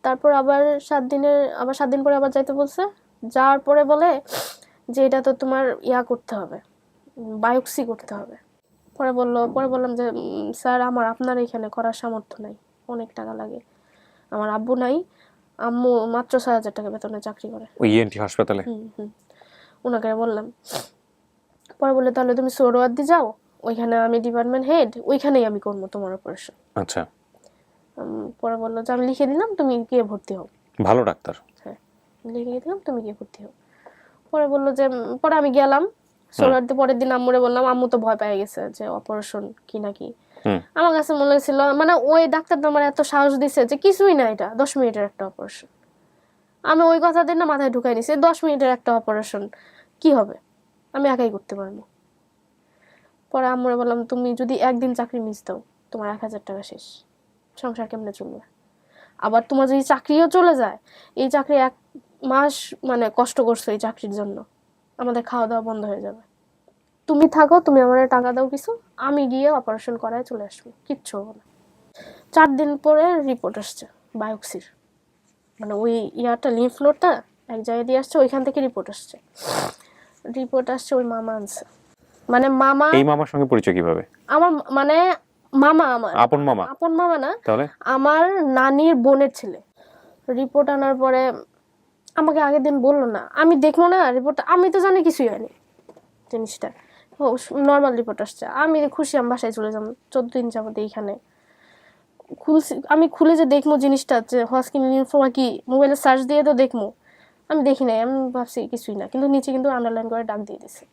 তারপর আবার 7 দিন পরে আবার যাইতে বলছে, যাওয়ার পরে বলে যে এটা তো তোমার করতে হবে, বায়োপসি করতে হবে। পরে বললাম যে স্যার আমার আপনার এখানে করার সামর্থ্য নাই, অনেক টাকা লাগে, আমার আব্বু নাই, আম্মু মাত্র 6,000 টাকা বেতনে চাকরি করে ওই ইএনটি হাসপাতালে। ওনাকে বললাম। পরে বললে তাহলে তুমি সোহরাওয়ার্দী যাও, ওইখানে আমি ডিপার্টমেন্ট হেড, ওইখানেই আমি করবো তোমার অপারেশন। আচ্ছা। পরে বললো যে আমি লিখে দিলাম, তুমি গিয়ে ভর্তি হও। ভালো ডাক্তার। হ্যাঁ, লিখে দিলাম, তুমি গিয়ে ভর্তি হও। পরে বললো যে পরে আমি গেলাম সোহরাওয়ার্দী। পরের দিন আম্মুরে বললাম, আম্মু তো ভয় পেয়ে গেছে যে অপারেশন কি নাকি। আমার কাছে মনে হয়েছিল মানে ওই ডাক্তার তো আমার এত সাহস দিছে যে কিছুই না, এটা 10 মিনিটের একটা অপারেশন। আমি ওই কথা দিন না মাথায় ঢুকাই নিছি, 10 মিনিটের একটা অপারেশন কি হবে, আমি একাই করতে পারবো। পরে আম্মুরে বললাম, তুমি যদি একদিন চাকরি মিস দাও, তোমার 1,000 টাকা শেষ, সংসার কেমনে চলবে? আবার তোমার যদি চাকরিও চলে যায়, এই চাকরি 1 মাস মানে কষ্ট করছো এই চাকরির জন্য, আমাদের খাওয়া দাওয়া বন্ধ হয়ে যাবে। তুমি থাকো, তুমি আমার টাকা দাও কিছু, আমি গিয়ে অপারেশন করায় চলে আসবো, কিচ্ছু হবে না। 4 দিন পরে রিপোর্ট আসছে বায়োপসির, মানে ওই লিম্ফ নোডটা এক জায়গায় দিয়ে আসছে, ওইখান থেকে রিপোর্ট আসছে। ওই মামা আনছে, মানে মামা। এই মামার সঙ্গে পরিচয় কিভাবে? আমার মানে মামা, আমার আপন মামা না, তাহলে আমার নানির বোনের ছেলে। রিপোর্ট আনার পরে আমাকে আগের দিন বললো না, আমি দেখলো না রিপোর্টটা, আমি তো জানি কিছুই হয়নি জিনিসটা, ও নর্মাল রিপোর্ট আসছে, আমি খুশি, আমি বাসায় চলে যাবো, 14 দিন যাবত এইখানে। আমি খুলে যে দেখবো জিনিসটা যে হজকিন লিম্ফোমা কি, মোবাইলে সার্চ দিয়ে তো দেখবো, আমি দেখি নাই, আমি ভাবছি কিছুই না, কিন্তু নিচে কিন্তু আন্ডারলাইন করে ডাক দিয়ে দিছে।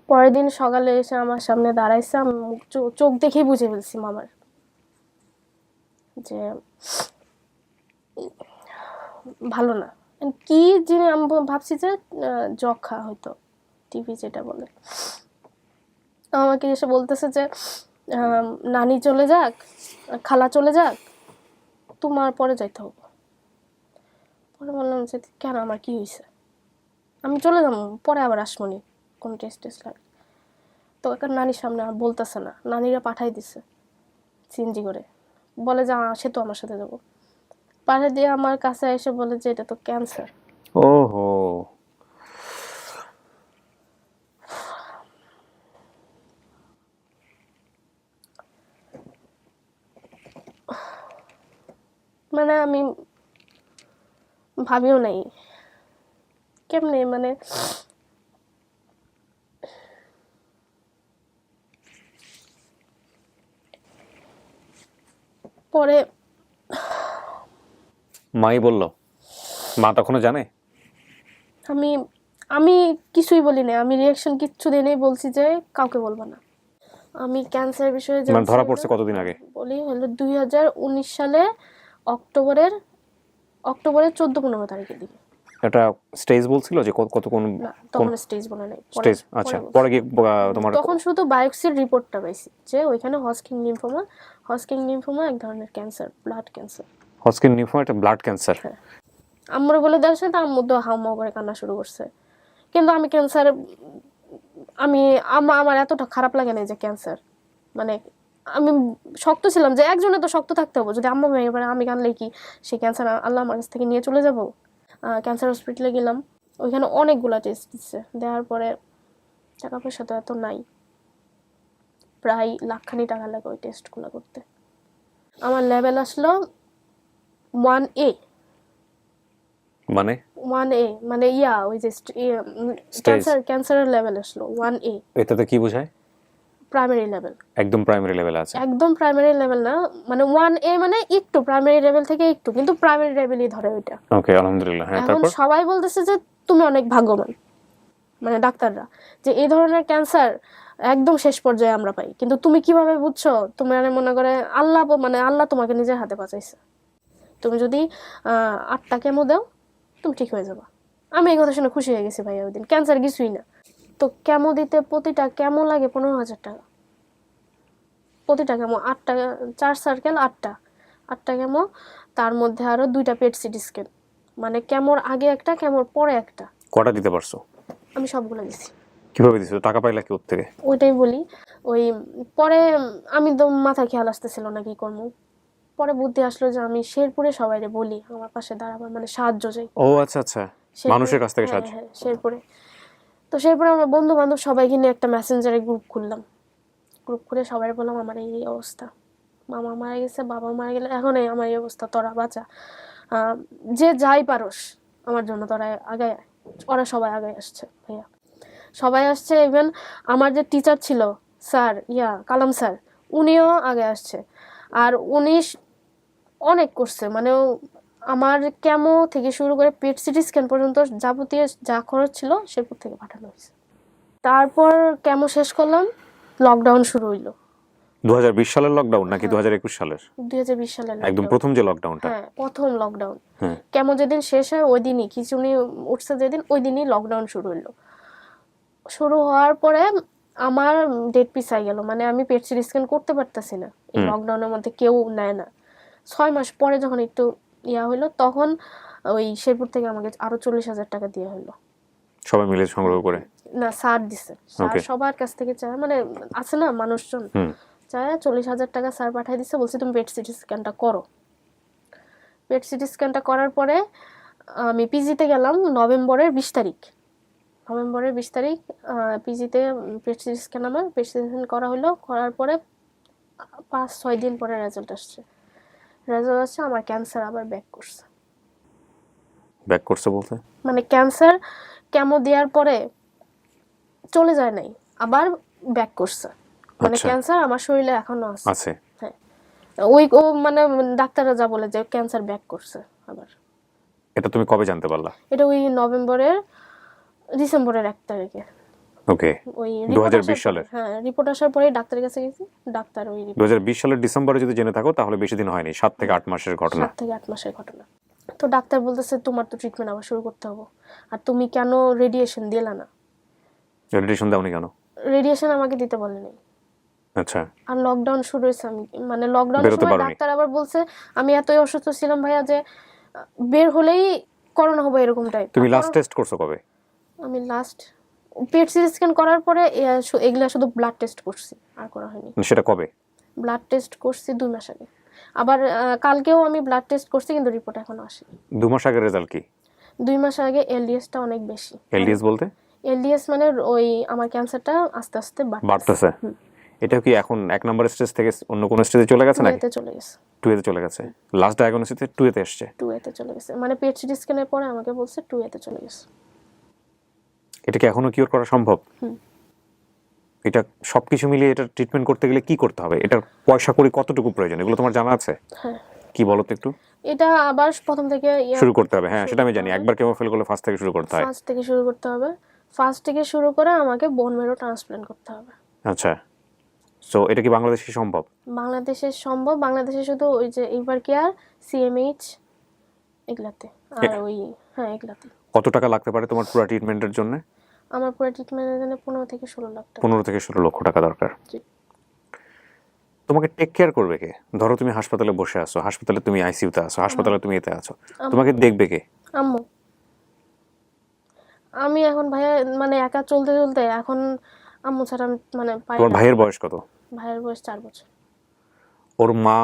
পরের দিন সকালে এসে আমার সামনে দাঁড়াইছে, আমি চোখ দেখেই বুঝে ফেলছি মামার যে ভালো না। কি জিনিস আমি ভাবছি যে যক্ষা হয়তো, টিভি যেটা বলে। আমাকে এসে বলতেছে যে নানি চলে যাক, খালা চলে যাক, তোমার পরে যাইতে হবে। পরে বললাম যে কেন, আমার কি হয়েছে, আমি চলে যাবো, পরে আবার আসমনি, কোন টেস্ট টেস্ট লাগে। তো এখন নানির সামনে আর বলতেছে না, নানিরা পাঠাই দিছে সিএনজি করে, বলে যে সে তো আমার সাথে যাবো। পাঠিয়ে দিয়ে আমার কাছে এসে বলে যে এটা তো ক্যান্সার। ওহো, মানে আমি ভাবিও নাই কেমনে, মানে পরে মাই বলল, মা তখনও জানে? আমি আমি কিছুই বলি না, আমি রিয়াকশন কিচ্ছু দিয়ে নেই, বলছি যে কাউকে বলবো না। আমি ক্যান্সার বিষয়ে মানে ধরা জানছি পড়ছে না, কতদিন আগে? বলি হলো 2019 সালে অক্টোবরের 14-15 তারিখের দিকে। এটা স্টেজ বলছিল যে কত কোন না তখন স্টেজ বলে নাই, স্টেজ? আচ্ছা, বলছে। পরে কি তোমার তখন শুধু বায়োপসির রিপোর্টটা পাইছি যে ওইখানে হজকিন লিম্ফোমা এক ধরনের cancer, blood cancer. Hodgkin lymphoma একটা ব্লাড ক্যান্সার? আম্মুর বলে দেওয়ার সাথে আম্মু তো হাউমাউ করে কান্না শুরু করছে। কিন্তু আমি ক্যান্সার, আমার এতটা খারাপ লাগে না যে ক্যান্সার, মানে আমি শক্ত ছিলাম যে একজনে তো শক্ত থাকতে হবে, যদি আম্মু ভেঙে পড়ে আমি কানলে কি সেই ক্যান্সার আল্লাহ আমার কাছ থেকে নিয়ে চলে যাব? ক্যান্সার হসপিটালে গেলাম, ওইখানে অনেকগুলা টেস্ট দিচ্ছে, দেওয়ার পরে টাকা পয়সা তো এত নাই, প্রায় লাখখানি টাকা লাগে ওই টেস্টগুলো করতে। আমার লেভেল আসলো 1A। মানে 1A মানে ওই যে ক্যান্সারের লেভেল আসলো 1A। এটাতে কি বোঝায়? প্রাইমারি লেভেল, একদম প্রাইমারি লেভেলে আছে? একদম প্রাইমারি লেভেল না, মানে 1A মানে একটু প্রাইমারি লেভেল থেকে একটু, কিন্তু প্রাইমারি লেভেলই ধরে ওইটা। ওকে, আলহামদুলিল্লাহ। হ্যাঁ, এখন তারপর? সবাই বলতেছে যে তুমি অনেক ভাগ্যবান, মানে ডাক্তাররা, যে এই ধরনের ক্যান্সার একদম শেষ পর্যায়ে আমরা পাই, কিন্তু তুমি কিভাবে বুঝছো? তুমি মনে করে আল্লাহ তোমাকে নিজের হাতে বাঁচাইছে, তুমি যদি 8টা কেমো দাও তুমি ঠিক হয়ে যাবা। আমি এই কথা শুনে খুশি হয়ে গেছি ভাইয়া, ওই দিন ক্যান্সার কিছুই না। তো কেমো দিতে প্রতিটা কেমো লাগে 15,000 টাকা, প্রতিটা কেমো 8টা, 4 সার্কেল 8টা কেমো, তার মধ্যে আরো 2টা পেট সিটি স্ক্যান, মানে কেমোর আগে একটা, কেমোর পরে একটা। কটা দিতে পারছো? আমি সবগুলো দিছি। কিভাবে দিছো? টাকা পাইলা কি ওর থেকে? ওইটাই বলি, ওই পরে আমি তো মাথায় খেয়াল আসতেছিল না কি করবো, পরে বুদ্ধি আসলো যে আমি শেরপুরে সবাইরে বলি আমার পাশে দাঁড়াবার, মানে সাহায্য চাই। ও আচ্ছা আচ্ছা, মানুষের কাছ থেকে সাহায্য। হ্যাঁ শেরপুরে। তো শেরপুরে আমার বন্ধু বান্ধব সবাইকে নিয়ে একটা মেসেঞ্জারে গ্রুপ খুললাম, গ্রুপ খুলে সবাই বললাম আমার এই অবস্থা, মামা মারা গেছে, বাবা মারা গেলে, এখন এই আমার এই অবস্থা, তোরা বাঁচা, যে যাই পারোস আমার জন্য তোরা আগায় আয়। ওরা সবাই আগায় আসছে ভাইয়া, সবাই আসছে, ইভেন আমার যে টিচার ছিল স্যার কালাম স্যার, উনিও আগে আসছে। আর উনি অনেক করছে, মানে আমার কেমো থেকে শুরু করে পেট সিটি স্ক্যান পর্যন্ত যাবতীয় যা খরচ ছিল শেরপুর থেকে পাঠানো হয়েছে। তারপর কেমো শেষ করলাম, লকডাউন শুরু হইলো। 2020 সালের লকডাউন নাকি 2021 সালের? 2020 সালের একদম lockdown। প্রথম যে লকডাউনটা? হ্যাঁ প্রথম লকডাউন। হ্যাঁ। কেমো যেদিন শেষ হয় ওই দিনই, খিচুনি উঠছে যেদিন, ওই দিনই লকডাউন শুরু হইলো। শুরু হওয়ার পরে আমার ডেট পিছাই গেল, মানে আমি পেট সিটি স্ক্যান করতে পারতেছি না, এই লকডাউনের মধ্যে কেউ নেয় না। 6 মাস পরে যখন একটু হইলো, তখন ওই শেরপুর থেকে আমাকে আরো 40,000 টাকা দেওয়া হলো, সবাই মিলে সংগ্রহ করে? না স্যার দিছে, স্যার সবার কাছ থেকে চায়, মানে আছে না মানুষজন, চায় 40,000 টাকা স্যার পাঠিয়ে দিছে, বলছে তুমি পেট সিটি স্ক্যানটা করো। পেট সিটি স্ক্যানটা করার পরে আমি পিজিতে গেলাম নভেম্বরের 20 তারিখ, পিজিতে পেট সিটি স্ক্যান, আমার পেট সিটি স্ক্যান করা হলো, করার পরে 5-6 দিন পরে রেজাল্ট আসছে, আমার ক্যান্সার আবার ব্যাক করছে। বলতে মানে ক্যান্সার কেমো দেওয়ার পরে চলে যায় নাই, আবার ব্যাক করছে, মানে আচ্ছা। ক্যান্সার আমার শরীরে এখনো আছে। আছে। হ্যাঁ, ওই ও মানে ডাক্তাররা যা বলে যে ক্যান্সার ব্যাক করছে আবার। এটা তুমি কবে জানতে পারলা? এটা ওই ডিসেম্বরের 1 তারিখে। ওকে, ওই 2020 সালের। হ্যাঁ, রিপোর্ট আসার পরেই ডাক্তারের কাছে গেছি, ডাক্তার ওই 2020 সালের ডিসেম্বরে যদি জেনে থাকো তাহলে বেশি দিন হয়নি, 7 থেকে 8 মাসের ঘটনা। 7 থেকে 8 মাসের ঘটনা। তো ডাক্তার বলতেছে তোমার তো ট্রিটমেন্ট আবার শুরু করতে হবে, আর তুমি কেন রেডিয়েশন দিলা না? রেডিয়েশন দাওনি কেন? রেডিয়েশন আমাকে দিতে বলেনি। আচ্ছা, আর লকডাউন শুরু হয়েছে, আমি মানে লকডাউনের বেরোতে সময় পারোনি। ডাক্তার আবার বলছে আমি এতই অসুস্থ ছিলাম ভাইয়া যে বের হলেই করোনা হবে এরকম টাইপ। তুমি লাস্ট টেস্ট করছো কবে? আমি লাস্ট পেট সিটি স্ক্যান করার পরে এগুলা শুধু ব্লাড টেস্ট করছি, আর করা হয়নি। সেটা কবে? ব্লাড টেস্ট করছি 2 মাস আগে। আবার কালকেও আমি ব্লাড টেস্ট করছি, কিন্তু রিপোর্ট এখনো আসেনি। 2 মাস আগের রেজাল্ট কি? 2 মাস আগে এলডিএসটা অনেক বেশি। এলডিএস বলতে? এলডিএস মানে ওই আমার ক্যান্সারটা আস্তে আস্তে বাড়তেছে। এটা কি এখন 1 নম্বর স্টেজ থেকে অন্য কোন স্টেজে চলে গেছে নাকি? 2 এতে চলে গেছে। 2 এতে চলে গেছে। লাস্ট ডায়াগনোসিসে 2 এতে এসেছে। 2 এতে চলে গেছে, মানে পেট সিটি স্ক্যানের পরে আমাকে বলছে 2 এতে চলে গেছে। এটা কি এখনো কিওর করা সম্ভব? এটা সবকিছু মিলিয়ে এটা ট্রিটমেন্ট করতে গেলে কি করতে হবে? এটার পয়সা কড়ি কতটুকু প্রয়োজন এগুলো তোমার জানা আছে? হ্যাঁ, কি বলো তো একটু। এটা আবার প্রথম থেকে শুরু করতে হবে, হ্যাঁ সেটা আমি জানি। একবার কেমো ফেল করলে ফার্স্ট থেকে শুরু করতে হয়। ফার্স্ট থেকে শুরু করতে হবে। ফার্স্ট থেকে শুরু করে আমাকে বোন মেরো ট্রান্সপ্ল্যান্ট করতে হবে। আচ্ছা, সো এটা কি বাংলাদেশে সম্ভব? বাংলাদেশে সম্ভব। বাংলাদেশে শুধু ওই যে এভার কেয়ার, সিএমএইচ এগুলাতে, আর ওই হ্যাঁ এগুলাতে। কত টাকা লাগতে পারে তোমার পুরো ট্রিটমেন্টের জন্য? আমার পুরো ট্রিটমেন্টের জন্য 15 থেকে 16 লাখ টাকা। 15 থেকে 16 লক্ষ টাকা দরকার। জি। তোমাকে টেক কেয়ার করবে কে? ধরো তুমি হাসপাতালে বসে আছো, হাসপাতালে তুমি আইসিইউতে আছো, হাসপাতালে তুমি এতে আছো, তোমাকে দেখবে কে? আম্মু। আমি এখন ভাইয়া মানে একা চলতে চলতে এখন আম্মু ছাড়া আমি মানে পারি তোমার না। ভাইয়ের বয়স কত? ভাইয়ের বয়স 4 বছর। ওর মা,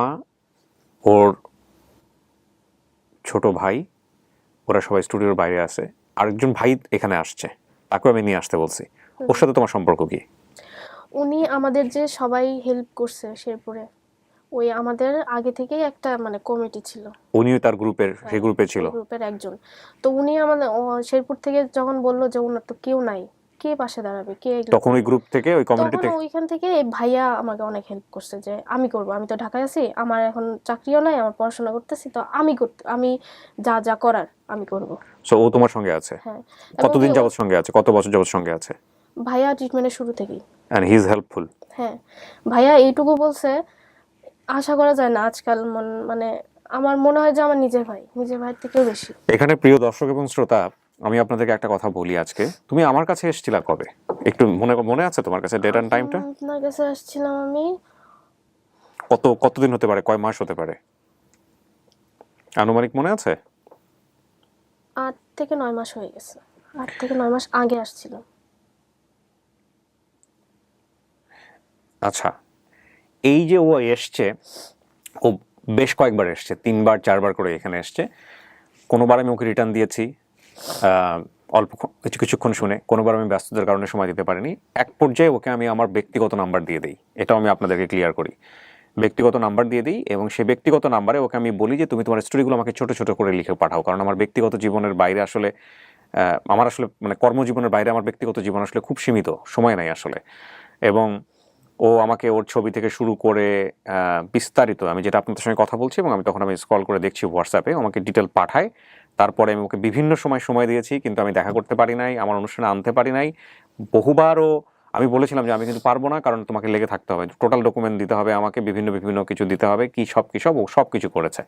ওর ছোট ভাই, ওরা সবাই স্টুডিওর বাইরে আছে। আরেকজন ভাই এখানে আসছে, তাকেও আমি নিয়ে আসতে বলছি। ওর সাথে তোমার সম্পর্ক কি? উনি আমাদের যে সবাই হেল্প করছে শেরপুরে, ওই আমাদের আগে থেকেই একটা মানে কমিটি ছিল, উনিও তার গ্রুপের, সেই গ্রুপে ছিল। গ্রুপের একজন। তো উনি আমাদের শেরপুর থেকে যখন বললো যে ওনার তো কেউ নাই, কে পাশে দাঁড়াবে, কে এগুলো তখন ওই গ্রুপ থেকে, ওই কমিউনিটি তখন থেকে ওইখান থেকে এই ভাইয়া আমাকে অনেক হেল্প করছে যে আমি করব, আমি তো ঢাকায় আছি, আমার এখন চাকরিও নাই, আমার পড়াশোনা করতেছি, তো আমি যা যা করার আমি করব। সো ও তোমার সঙ্গে আছে? হ্যাঁ। কতদিন যাবত সঙ্গে আছে? কত বছর যাবত সঙ্গে আছে? ভাইয়া ট্রিটমেন্টের শুরু থেকেই। And he is helpful. হ্যাঁ, ভাইয়া এইটুকু বলছে, আশা করা যায় না আজকাল মানে আমার মনে হয় যে আমার নিজের ভাইয়ের থেকেও বেশি। এখানে প্রিয় দর্শক এবং শ্রোতা, আমি আপনাদেরকে একটা কথা বলি আজকে। তুমি আমার কাছে এসেছিলা কবে? একটু মনে আছে তোমার কাছে ডেট এন্ড টাইমটা? আপনার কাছে আসছিলাম আমি কতদিন হতে পারে, কয় মাস হতে পারে আনুমানিক মনে আছে? 8 থেকে 9 মাস হয়ে গেছে। 8 থেকে 9 মাস আগে আসছিলাম। আচ্ছা, এই যে ও এসছে, ও বেশ কয়েকবার এসছে, 3বার 4বার করে এখানে এসছে। কোনোবার আমি ওকে রিটার্ন দিয়েছি অল্প কিছুক্ষণ শুনে, কোনোবার আমি ব্যস্ততার কারণে সময় দিতে পারিনি। এক পর্যায়ে ওকে আমি আমার ব্যক্তিগত নাম্বার দিয়ে দিই, এটাও আমি আপনাদেরকে ক্লিয়ার করি। ব্যক্তিগত নাম্বার দিয়ে দিই এবং সেই ব্যক্তিগত নাম্বারে ওকে আমি বলি যে তুমি তোমার স্টোরিগুলো আমাকে ছোট ছোট করে লিখে পাঠাও, কারণ আমার ব্যক্তিগত জীবনের বাইরে আসলে আমার আসলে মানে কর্মজীবনের বাইরে আমার ব্যক্তিগত জীবন আসলে খুব সীমিত, সময় নাই আসলে। এবং ও আমাকে ওর ছবি থেকে শুরু করে বিস্তারিত, আমি যেটা আপনাদের সঙ্গে কথা বলছি এবং আমি তখন স্ক্রল করে দেখছি হোয়াটসঅ্যাপে, আমাকে ডিটেল পাঠায়। তারপরে আমি ওকে বিভিন্ন সময় দিয়েছি, কিন্তু আমি দেখা করতে পারি নাই, আমার অনুষ্ঠানে আনতে পারি নাই। বহুবারও আমি বলেছিলাম যে আমি কিন্তু পারবো না, কারণ তোমাকে লেগে থাকতে হবে, টোটাল ডকুমেন্ট দিতে হবে আমাকে, বিভিন্ন কিছু দিতে হবে, কি সব ও সব কিছু করেছে।